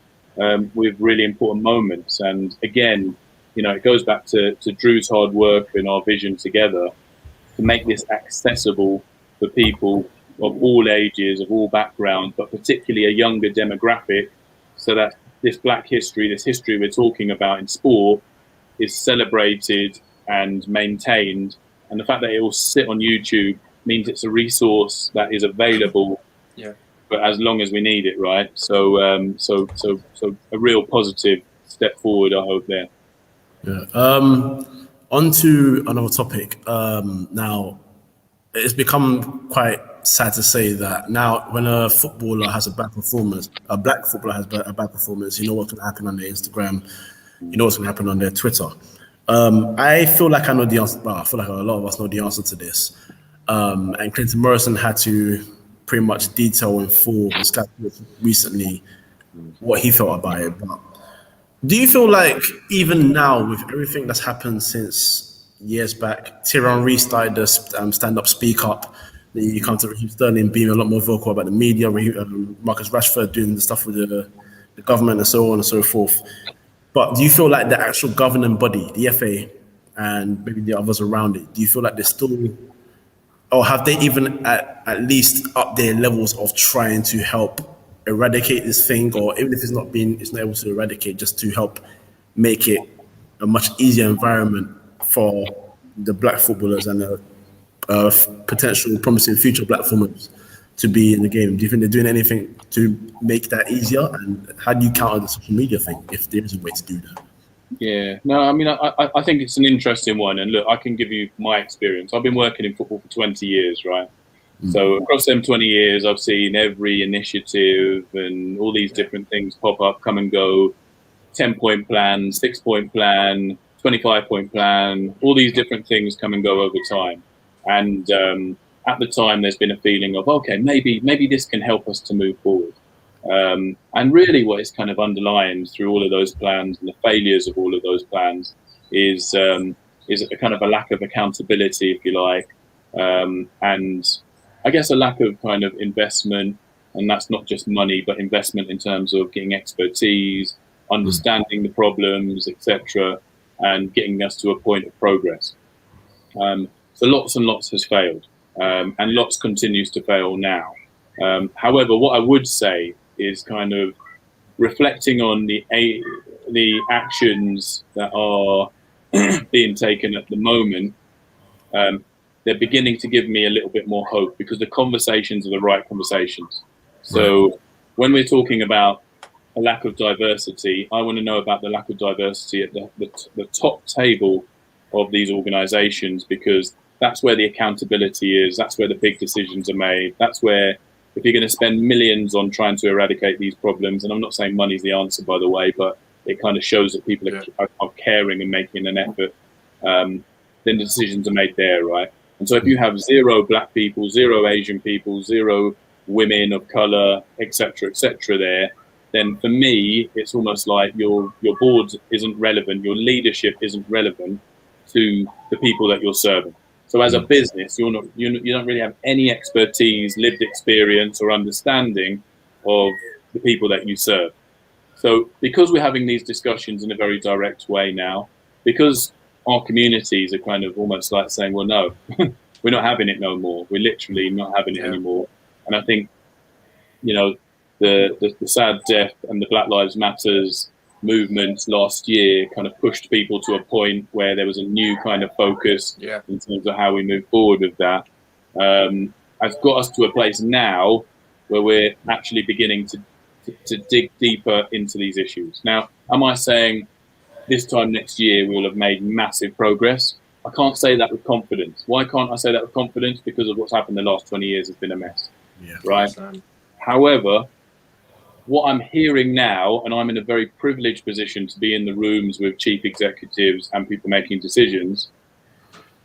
with really important moments. And again, it goes back to Drew's hard work and our vision together to make this accessible for people of all ages, of all backgrounds, but particularly a younger demographic, so that this Black history, this history we're talking about in sport, is celebrated and maintained. And the fact that it will sit on YouTube means it's a resource that is available but as long as we need it, right? So a real positive step forward, I hope there. On to another topic. Now, it's become quite sad to say that now when a footballer has a bad performance, a Black footballer has a bad performance, you know what's going to happen on their Instagram, you know what's going to happen on their Twitter. I feel like I know the answer. Well, I feel like a lot of us know the answer to this. And Clinton Morrison had to pretty much detail in full recently what he felt about it. But do you feel like even now, with everything that's happened since years back, Tyron Reese started the stand up, speak up. Then you come to Raheem Sterling being a lot more vocal about the media, Marcus Rashford doing the stuff with the government and so on and so forth. But do you feel like the actual governing body, the FA, and maybe the others around it, do you feel like they're still, or have they even at least up their levels of trying to help eradicate this thing, or even if it's not able to eradicate, just to help make it a much easier environment for the black footballers and the potential promising future black footballers to be in the game? Do you think they're doing anything to make that easier? And how do you counter the social media thing, if there is a way to do that? Yeah, no, I mean, I think it's an interesting one. And look, I can give you my experience. I've been working in football for 20 years, right? So across them 20 years, I've seen every initiative and all these different things pop up, come and go, 10-point plan, 6-point plan, 25-point plan, all these different things come and go over time. And at the time, there's been a feeling of, okay, maybe this can help us to move forward. And really what is kind of underlined through all of those plans and the failures of all of those plans is a kind of a lack of accountability, if you like, and I guess a lack of kind of investment, and that's not just money, but investment in terms of getting expertise, understanding the problems, etc., and getting us to a point of progress. So lots and lots has failed, and lots continues to fail now. However, what I would say is kind of reflecting on the actions that are being taken at the moment. They're beginning to give me a little bit more hope, because the conversations are the right conversations. So when we're talking about a lack of diversity, I want to know about the lack of diversity at the top table of these organizations, because that's where the accountability is. That's where the big decisions are made. That's where, if you're going to spend millions on trying to eradicate these problems, and I'm not saying money's the answer, by the way, but it kind of shows that people are caring and making an effort, then the decisions are made there, right? And so if you have 0 black people, 0 Asian people, 0 women of color, etc., there, then for me, it's almost like your board isn't relevant, your leadership isn't relevant to the people that you're serving. So as a business, you don't really have any expertise, lived experience, or understanding of the people that you serve. So because we're having these discussions in a very direct way now, because our communities are kind of almost like saying, well, no, we're not having it no more. We're literally not having it anymore. And I think, the sad death and the Black Lives Matters movement last year kind of pushed people to a point where there was a new kind of focus in terms of how we move forward with that. Has got us to a place now where we're actually beginning to dig deeper into these issues. Now, am I saying this time next year we will have made massive progress? I can't say that with confidence. Why can't I say that with confidence? Because of what's happened the last 20 years has been a mess, right? However, what I'm hearing now, and I'm in a very privileged position to be in the rooms with chief executives and people making decisions,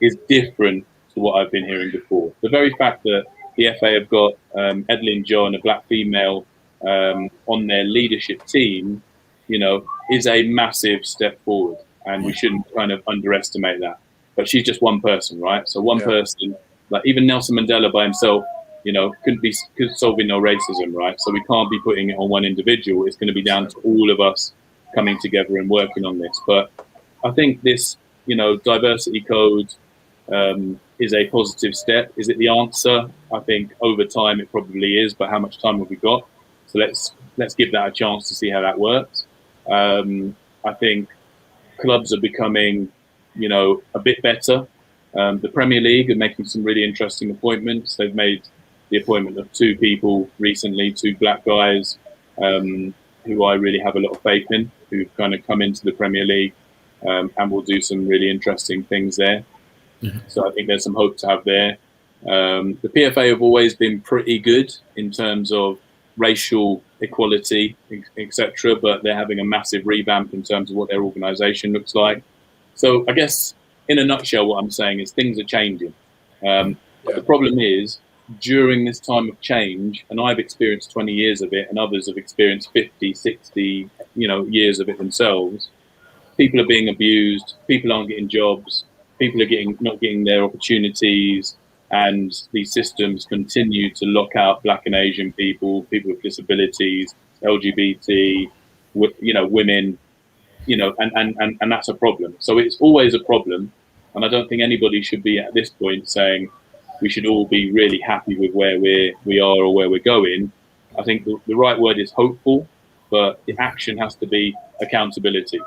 is different to what I've been hearing before. The very fact that the FA have got Edeline John, a black female, on their leadership team, is a massive step forward, and we shouldn't kind of underestimate that. But she's just one person, right? So one person, like even Nelson Mandela by himself, could solving no racism, right? So we can't be putting it on one individual. It's going to be down to all of us coming together and working on this. But I think this, diversity code is a positive step. Is it the answer? I think over time it probably is, but how much time have we got? So let's give that a chance to see how that works. I think clubs are becoming, a bit better. The Premier League are making some really interesting appointments. They've made the appointment of 2 people recently, 2 black guys, who I really have a lot of faith in, who've kind of come into the Premier League and will do some really interesting things there. So I think there's some hope to have there. The PFA have always been pretty good in terms of racial equality, etc., but they're having a massive revamp in terms of what their organisation looks like. So I guess in a nutshell, what I'm saying is things are changing. But the problem is during this time of change, and I've experienced 20 years of it, and others have experienced 50, 60, years of it themselves. People are being abused. People aren't getting jobs. People are not getting their opportunities, and these systems continue to lock out Black and Asian people, people with disabilities, LGBT, women, and that's a problem. So it's always a problem, and I don't think anybody should be at this point saying we should all be really happy with where we are or where we're going. I think the right word is hopeful, but the action has to be accountability.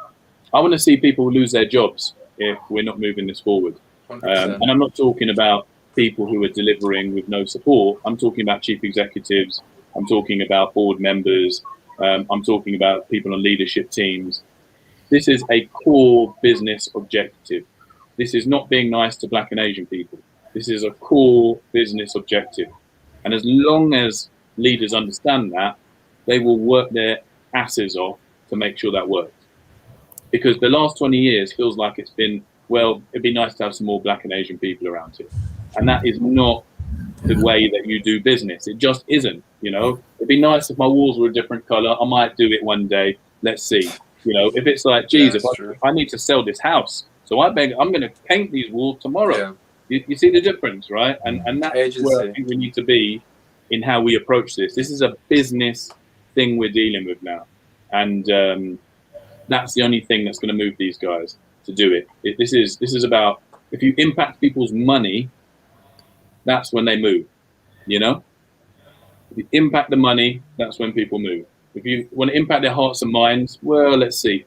I want to see people lose their jobs if we're not moving this forward. And I'm not talking about people who are delivering with no support. I'm talking about chief executives. I'm talking about board members. I'm talking about people on leadership teams. This is a core business objective. This is not being nice to Black and Asian people. This is a core business objective. And as long as leaders understand that, they will work their asses off to make sure that works. Because the last 20 years feels like it's been, well, it'd be nice to have some more Black and Asian people around here. And that is not the way that you do business. It just isn't, It'd be nice if my walls were a different color. I might do it one day. Let's see. If it's like, geez, if I need to sell this house, so I'm going to paint these walls tomorrow. Yeah. You see the difference, right? And that's where I think we need to be in how we approach this. This is a business thing we're dealing with now. And that's the only thing that's going to move these guys to do it. This is about, if you impact people's money, that's when they move, If you impact the money, that's when people move. If you want to impact their hearts and minds, well, let's see.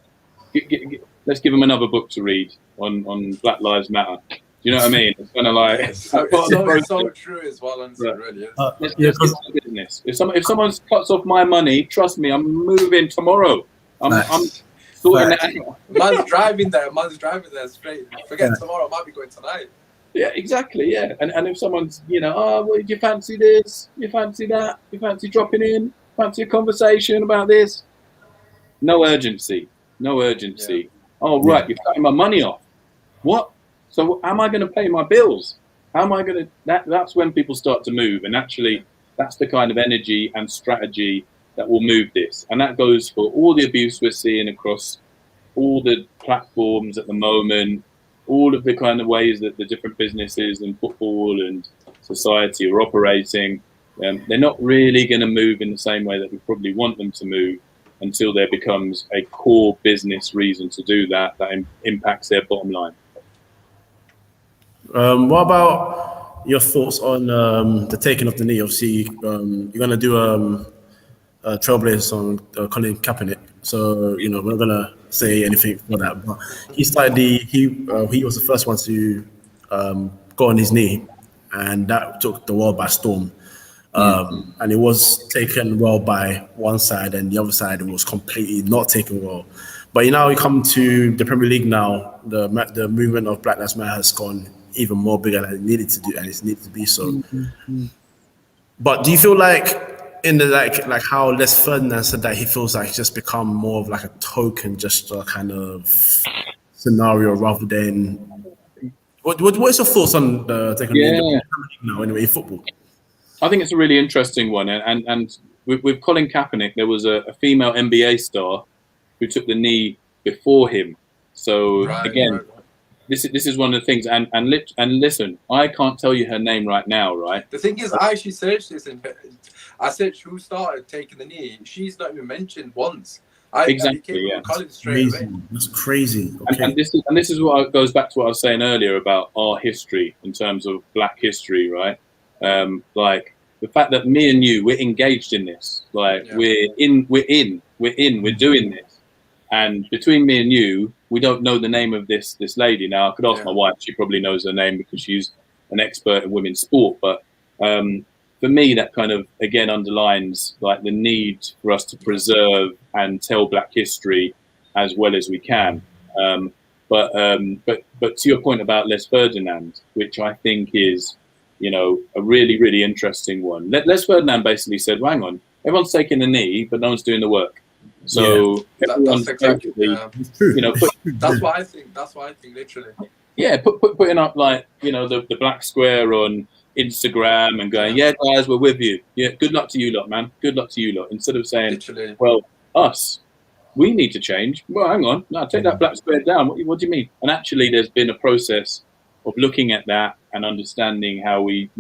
Let's give them another book to read on Black Lives Matter. You know what I mean? It's kind of like it's so true as well, and it really is. Let's get to business. If someone cuts off my money, trust me, I'm moving tomorrow. I'm sorting that out. Man's driving there straight. Forget tomorrow, I might be going tonight. Yeah, exactly. Yeah, and if someone's, well, do you fancy this? You fancy that? You fancy dropping in? Fancy a conversation about this? No urgency. Yeah. Oh, right, you're cutting my money off. What? So am I going to pay my bills? How am I going to? That's when people start to move, and actually, that's the kind of energy and strategy that will move this. And that goes for all the abuse we're seeing across all the platforms at the moment, all of the kind of ways that the different businesses and football and society are operating. They're not really going to move in the same way that we probably want them to move until there becomes a core business reason to do that impacts their bottom line. What about your thoughts on the taking of the knee? Obviously, you're going to do a Trailblazers on Colin Kaepernick, so we're not going to say anything for that. But he started he was the first one to go on his knee, and that took the world by storm. And it was taken well by one side, and the other side was completely not taken well. But now we come to the Premier League now. The movement of Black Lives Matter has gone even more bigger than it needed to do, and it needed to be so. Mm-hmm. But do you feel like in the like how Les Ferdinand said that he feels like it's just become more of like a token, just a kind of scenario rather than what's your thoughts on the taking now anyway in football? I think it's a really interesting one, and with Colin Kaepernick, there was a female NBA star who took the knee before him. So again, this is one of the things. And listen, I can't tell you her name right now, right? The thing is, I actually searched this, and I searched who started taking the knee. She's not even mentioned once. Exactly, yeah. That's crazy. Okay. And this is what goes back to what I was saying earlier about our history in terms of Black history, right? Like the fact that me and you, we're engaged in this, like we're doing this, and between me and you, we don't know the name of this lady. Now I could ask my wife; she probably knows her name because she's an expert in women's sport. But for me, that kind of again underlines like the need for us to preserve and tell Black history as well as we can. But to your point about Les Ferdinand, which I think is a really, really interesting one. Les Ferdinand basically said, well, hang on, everyone's taking the knee, but no one's doing the work. So everyone's exactly, that's what I think literally. Yeah, putting up like, the black square on Instagram and going, yeah, guys, we're with you. Yeah, good luck to you lot, man. Good luck to you lot. Instead of saying, Literally. well, we need to change. Well, hang on. No, take that black square down. What do you mean? And actually, there's been a process of looking at that and understanding how we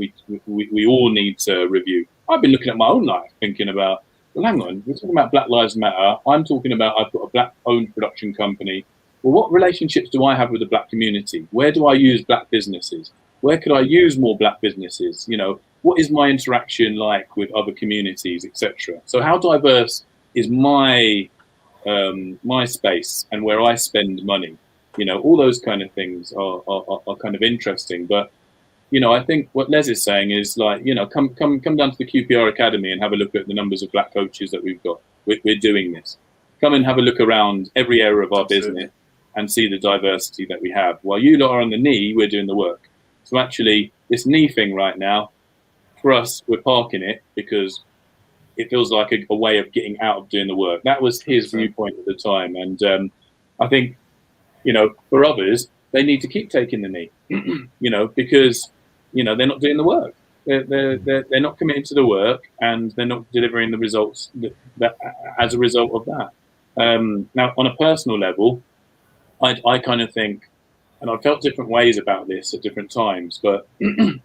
all need to review. I've been looking at my own life, thinking about, well, hang on. We're talking about Black Lives Matter. I'm talking about I've got a black-owned production company. Well, what relationships do I have with the black community? Where do I use black businesses? Where could I use more black businesses? You know, what is my interaction like with other communities, etc.? So how diverse is my space and where I spend money? You know, all those kind of things are kind of interesting. But, you know, I think what Les is saying is like, you know, come down to the QPR Academy and have a look at the numbers of black coaches that we've got. We're doing this. Come and have a look around every area of our business and see the diversity that we have. While you lot are on the knee, we're doing the work. So actually, this knee thing right now, for us, we're parking it because it feels like a way of getting out of doing the work. That was his viewpoint at the time. And I think, you know, for others, they need to keep taking the knee, you know, because, you know, they're not doing the work. They're not committing to the work and they're not delivering the results that as a result of that. Now, on a personal level, I kind of think, and I've felt different ways about this at different times, but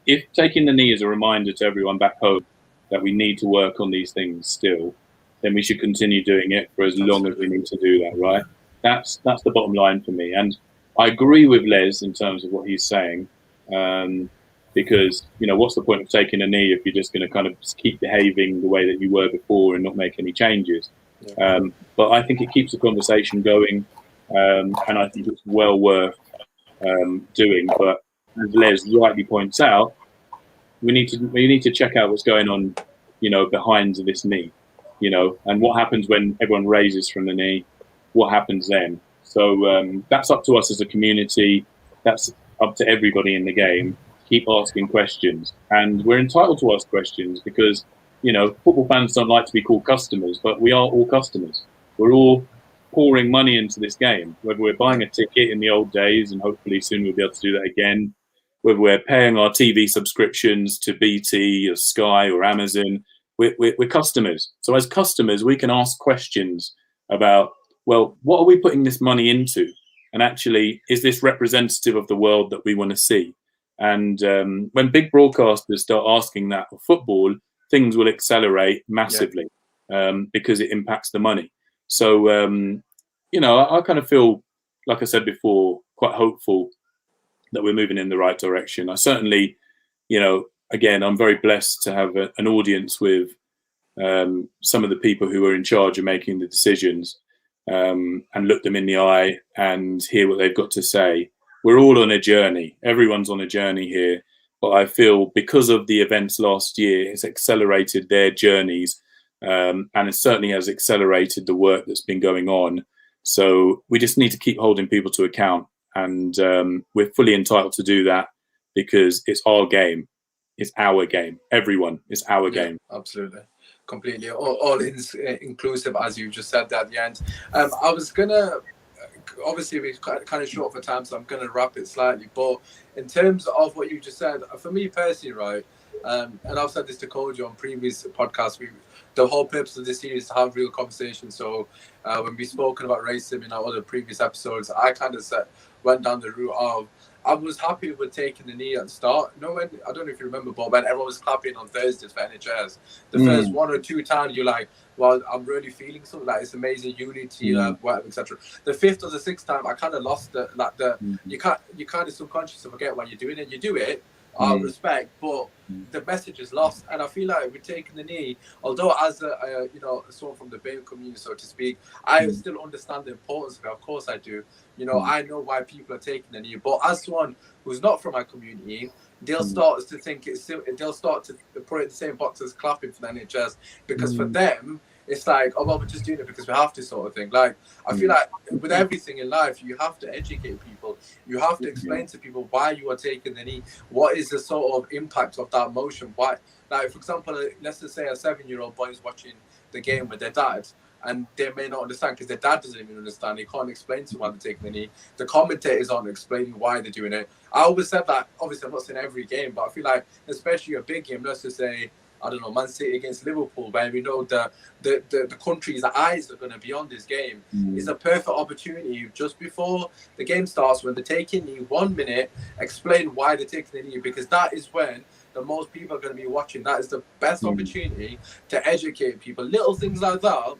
if taking the knee is a reminder to everyone back home that we need to work on these things still, then we should continue doing it for as long as we need to do that, right? That's the bottom line for me. And I agree with Les in terms of what he's saying, because, you know, what's the point of taking a knee if you're just going to kind of keep behaving the way that you were before and not make any changes? But I think it keeps the conversation going, and I think it's well worth doing. But as Les rightly points out, we need to check out what's going on, you know, behind this knee, you know, and what happens when everyone raises from the knee, what happens then. So that's up to us as a community. That's up to everybody in the game. Keep asking questions, and we're entitled to ask questions because, you know, football fans don't like to be called customers, but we are all customers. We're all pouring money into this game, whether we're buying a ticket in the old days, and hopefully soon we'll be able to do that again, whether we're paying our TV subscriptions to BT or Sky or Amazon, we're customers. So as customers, we can ask questions about, well, what are we putting this money into? And actually, is this representative of the world that we want to see? And when big broadcasters start asking that for football, things will accelerate massively because it impacts the money. So, you know, I kind of feel, like I said before, quite hopeful that we're moving in the right direction. I certainly, you know, again, I'm very blessed to have an audience with some of the people who are in charge of making the decisions, and look them in the eye and hear what they've got to say. We're all on a journey. Everyone's on a journey here. But I feel because of the events last year, it's accelerated their journeys, and it certainly has accelerated the work that's been going on. So we just need to keep holding people to account. And we're fully entitled to do that because it's our game. It's our game. Everyone, it's our game. Absolutely. Completely. All inclusive, as you just said at the end. I was going to, obviously we're kind of short for time, so I'm going to wrap it slightly. But in terms of what you just said, for me personally, right, and I've said this to Kojo on previous podcasts, the whole purpose of this series is to have real conversations. So when we've spoken about racism in our other previous episodes, I kind of went down the route of, I was happy with taking the knee at the start. No, when I don't know if you remember, but when everyone was clapping on Thursdays for NHS, the first 1 or 2 times you're like, well, I'm really feeling something, like it's amazing unity, whatever, etc. The 5th or the 6th time, I kind of lost you kind of subconsciously forget why you're doing it. You do it, respect, but the message is lost. And I feel like we're taking the knee, although as a you know, someone from the BAME community, so to speak, I still understand the importance of it. Of course I do. You know, I know why people are taking the knee, but as someone who's not from my community, they'll start to think they'll start to put it in the same box as clapping for the NHS, because for them it's like, oh well, we're just doing it because we have to, sort of thing. Like, I feel like with everything in life, you have to educate people. You have to explain to people why you are taking the knee. What is the sort of impact of that motion? Why, like, for example, let's just say a 7-year-old boy is watching the game with their dad. and they may not understand because their dad doesn't even understand. He can't explain to them why they're taking the knee. The commentators aren't explaining why they're doing it. I always said that, obviously I'm not saying every game, but I feel like especially a big game, let's just say, I don't know, Man City against Liverpool, where we know the country's eyes are going to be on this game, is a perfect opportunity just before the game starts, when they're taking knee 1 minute, explain why they're taking the knee, because that is when the most people are going to be watching. That is the best opportunity to educate people. Little things like that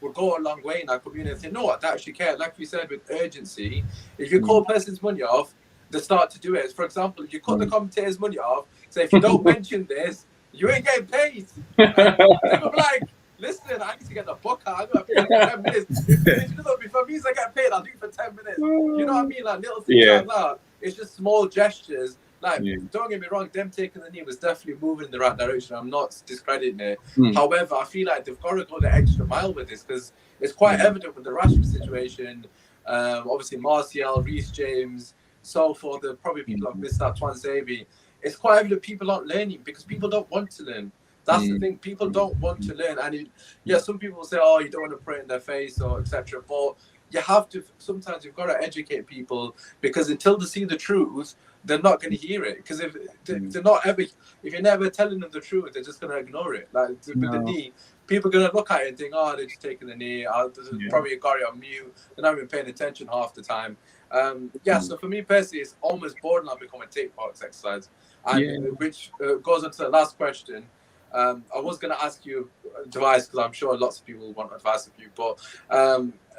will go a long way in our community. No, I actually care. Like we said, with urgency, if you call a person's money off, they start to do it. For example, if you cut the commentator's money off, say, if you don't mention this, you ain't getting paid. They'll be like, listen, I need to get the book out. I'm going to pay for 10 minutes. If it means I get paid, I'll do it for 10 minutes. You know what I mean? Like little things like that. It's just small gestures. Like, don't get me wrong, them taking the knee was definitely moving in the right direction. I'm not discrediting it. However, I feel like they've got to go the extra mile with this, because it's quite evident with the Racsim situation. Obviously, Martial, Reece James, so forth. The probably people have missed out, Twan Zabi. It's quite evident people aren't learning because people don't want to learn. That's the thing. People don't want to learn. And some people say, oh, you don't want to put it in their face or etc. But you have to, sometimes you've got to educate people, because until they see the truth, they're not going to hear it. Because if you're never telling them the truth, they're just going to ignore it. Like with the knee, people are going to look at it and think, oh, they're just taking the knee. Probably got it on mute. They're not even paying attention half the time. So for me personally, it's almost borderline becoming a tick box exercise. And which goes on to the last question. I was going to ask you advice, because I'm sure lots of people want advice of you. But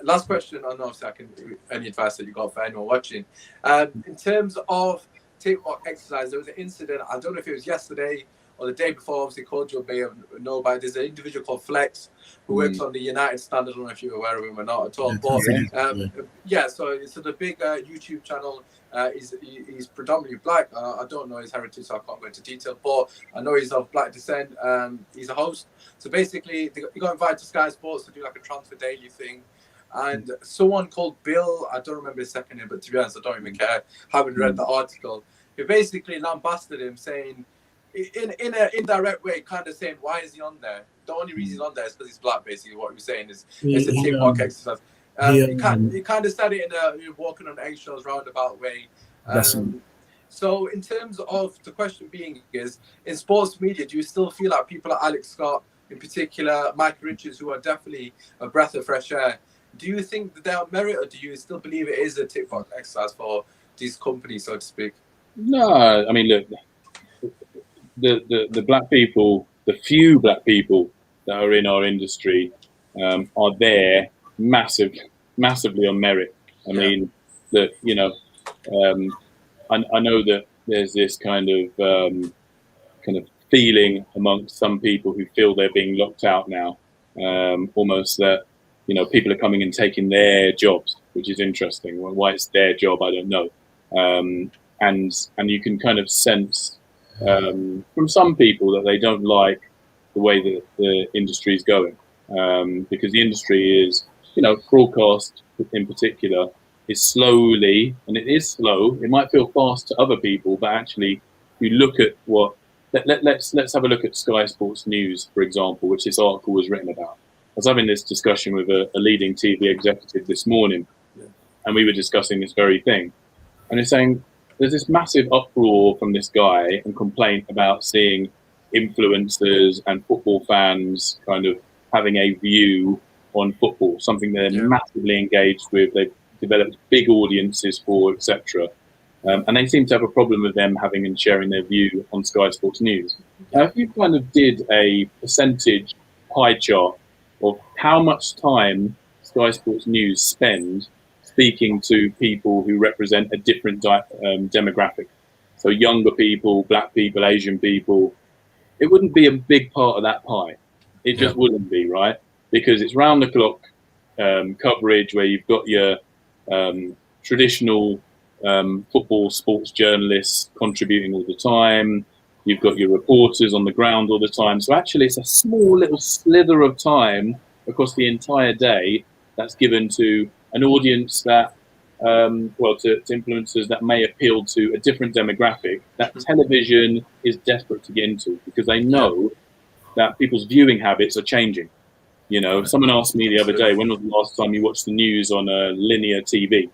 last question, I know obviously I can do any advice that you got for anyone watching. In terms of tick box exercise, there was an incident, I don't know if it was yesterday or the day before, obviously Kojo may know about it. There's an individual called Flex who works on the United Standard. I don't know if you're aware of him or not at all. So the big YouTube channel, he's predominantly black. I don't know his heritage, so I can't go into detail, but I know he's of black descent. He's a host. So basically, he got invited to Sky Sports to do like a transfer daily thing. And someone called Bill, I don't remember his second name, but to be honest, I don't even care. Haven't read the article. He basically lambasted him, saying, in an indirect way, kind of saying, why is he on there? The only reason he's on there is because he's black, basically. What he was saying is it's a tick box exercise. He kind of said it in a walking on eggshells roundabout way. So in terms of the question being is, in sports media, do you still feel like people like Alex Scott, in particular, Mike Richards, who are definitely a breath of fresh air, do you think that they are merit, or do you still believe it is a tick box exercise for these companies, so to speak? No, I mean, look, the black people, the few black people that are in our industry are there massively on merit. I mean, that, you know, I know that there's this kind of feeling amongst some people who feel they're being locked out now, almost that, you know, people are coming and taking their jobs, which is interesting. Why it's their job, I don't know. And you can kind of sense from some people that they don't like the way that the industry is going, because the industry is, you know, broadcast in particular is slowly, and it is slow. It might feel fast to other people, but actually, you look at what. Let's have a look at Sky Sports News, for example, which this article was written about. I was having this discussion with a leading TV executive this morning, and we were discussing this very thing. And he's saying there's this massive uproar from this guy and complaint about seeing influencers and football fans kind of having a view on football, something they're massively engaged with. They've developed big audiences for, etc. And they seem to have a problem with them having and sharing their view on Sky Sports News. Now, if you kind of did a percentage pie chart of how much time Sky Sports News spend speaking to people who represent a different demographic, so younger people, black people, Asian people, it wouldn't be a big part of that pie. It just wouldn't be, right? Because it's round the clock coverage where you've got your traditional football sports journalists contributing all the time. You've got your reporters on the ground all the time. So actually it's a small little slither of time across the entire day that's given to an audience that, to influencers that may appeal to a different demographic that television is desperate to get into, because they know that people's viewing habits are changing. You know, someone asked me the other day, when was the last time you watched the news on a linear TV?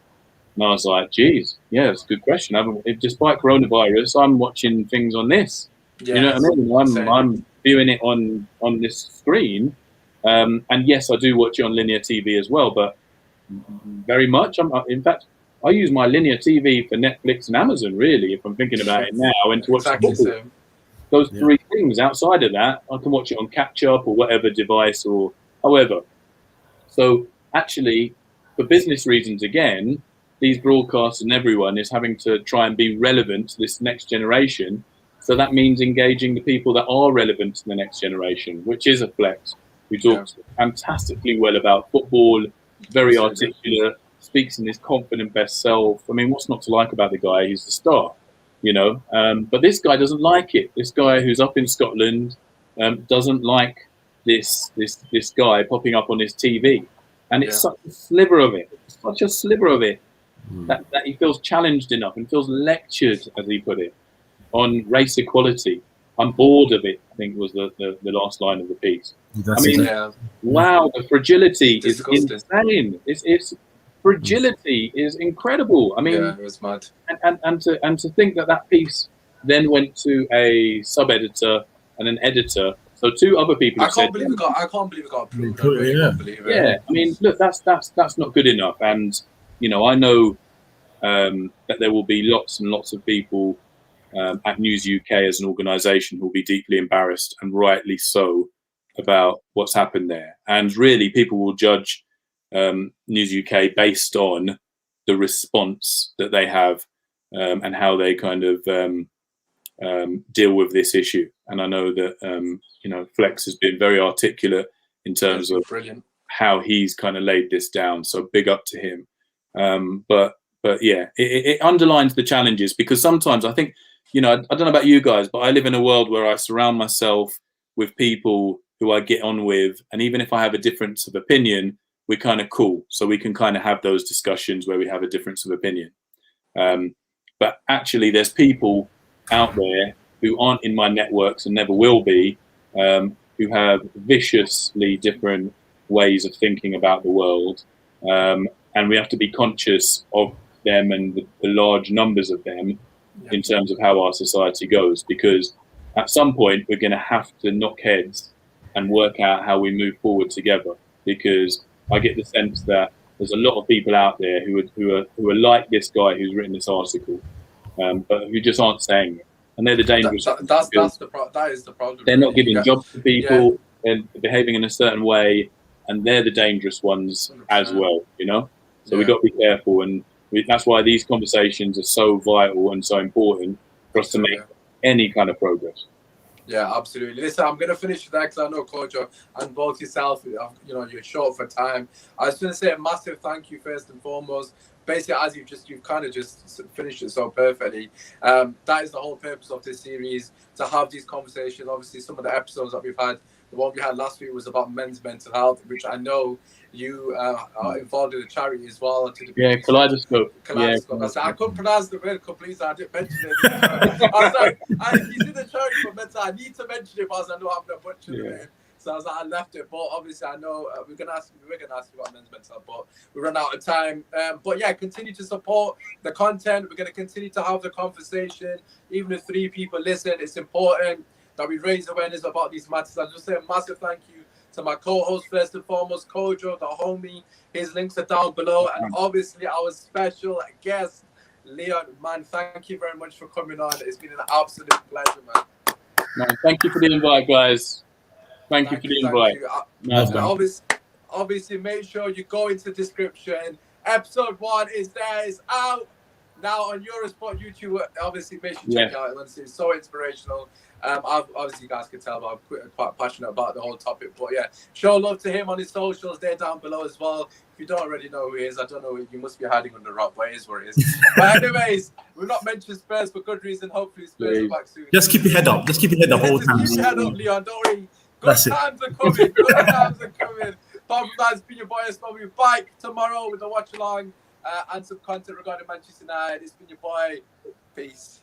And I was like, geez, yeah, it's a good question. Despite coronavirus, I'm watching things on this. You know what I mean? I'm viewing it on this screen. And yes, I do watch it on linear TV as well, but very much. In fact, I use my linear TV for Netflix and Amazon, really, if I'm thinking about it now, and to watch football. Those three things. Outside of that, I can watch it on catch up or whatever device or however. So actually, for business reasons, again, these broadcasts and everyone is having to try and be relevant to this next generation. So that means engaging the people that are relevant to the next generation, which is a Flex, who talks fantastically well about football, very articulate, speaks in his confident best self. I mean, what's not to like about the guy? He's the star, you know. But this guy doesn't like it. This guy who's up in Scotland doesn't like this guy popping up on his TV. And it's such a sliver of it, that he feels challenged enough and feels lectured, as he put it, on race equality. I'm bored of it, I think was the last line of the piece. Wow, the fragility is insane. It's fragility is incredible. I mean, it was mad. And to think that piece then went to a sub-editor and an editor. So two other people. I can't believe it got approved. I mean, look, that's not good enough. And you know, I know that there will be lots and lots of people at News UK as an organisation who will be deeply embarrassed, and rightly so, about what's happened there. And really, people will judge News UK based on the response that they have and how they kind of deal with this issue. And I know that you know, Flex has been very articulate in terms of how he's kind of laid this down. So big up to him. But yeah, it underlines the challenges, because sometimes I think, you know, I don't know about you guys, but I live in a world where I surround myself with people who I get on with, and even if I have a difference of opinion, we're kind of cool. So we can kind of have those discussions where we have a difference of opinion. But actually, there's people out there who aren't in my networks and never will be, who have viciously different ways of thinking about the world. And we have to be conscious of them and the large numbers of them in terms of how our society goes, because at some point we're going to have to knock heads and work out how we move forward together, because I get the sense that there's a lot of people out there who are like this guy who's written this article, but who just aren't saying it, and they're the dangerous. That is the problem. They're not giving jobs to people, and behaving in a certain way, and they're the dangerous ones 100%. As well, you know. So we've got to be careful, and that's why these conversations are so vital and so important for us to make any kind of progress. Yeah, absolutely. Listen, I'm going to finish that because I know Kojo and both yourself, you know, you're short for time. I was going to say a massive thank you first and foremost. Basically, as you've kind of just finished it so perfectly. That is the whole purpose of this series, to have these conversations. Obviously, some of the episodes that we've had, the one we had last week was about men's mental health, which I know you are involved in the charity as well. Kaleidoscope. I couldn't pronounce the word completely, so I didn't mention it. I was like, he's in the charity for mental. I need to mention it, but I know I'm going to butcher it. So I was like, I left it. But obviously, I know we're going to ask you about men's mental health, but we run out of time. But yeah, continue to support the content. We're going to continue to have the conversation. Even if 3 people listen, it's important that we raise awareness about these matters. I just say a massive thank you to my co-host, first and foremost, Kojo, the homie. His links are down below. And obviously, our special guest, Leon Mann. Thank you very much for coming on. It's been an absolute pleasure, man. Thank you for the invite, guys. Thank you for the invite. Obviously, make sure you go into the description. Episode 1 is there. It's out now on Eurosport YouTube. Obviously, make sure you check it out. It's so inspirational. Obviously, you guys can tell, but I'm quite passionate about the whole topic. But yeah, show love to him on his socials. They're down below as well. If you don't already know who he is, I don't know. You must be hiding under a rock, but it is what it is. But anyways, we've not mentioned Spurs for good reason. Hopefully, Spurs are back soon. Just keep your head up. Just keep your head up all the time. Keep your head up, Leon. Don't worry. Good times are coming. Good times are coming. Apart from that, it's been your boy Usmaan. We'll be back tomorrow with a watch along and some content regarding Manchester United. It's been your boy. Peace.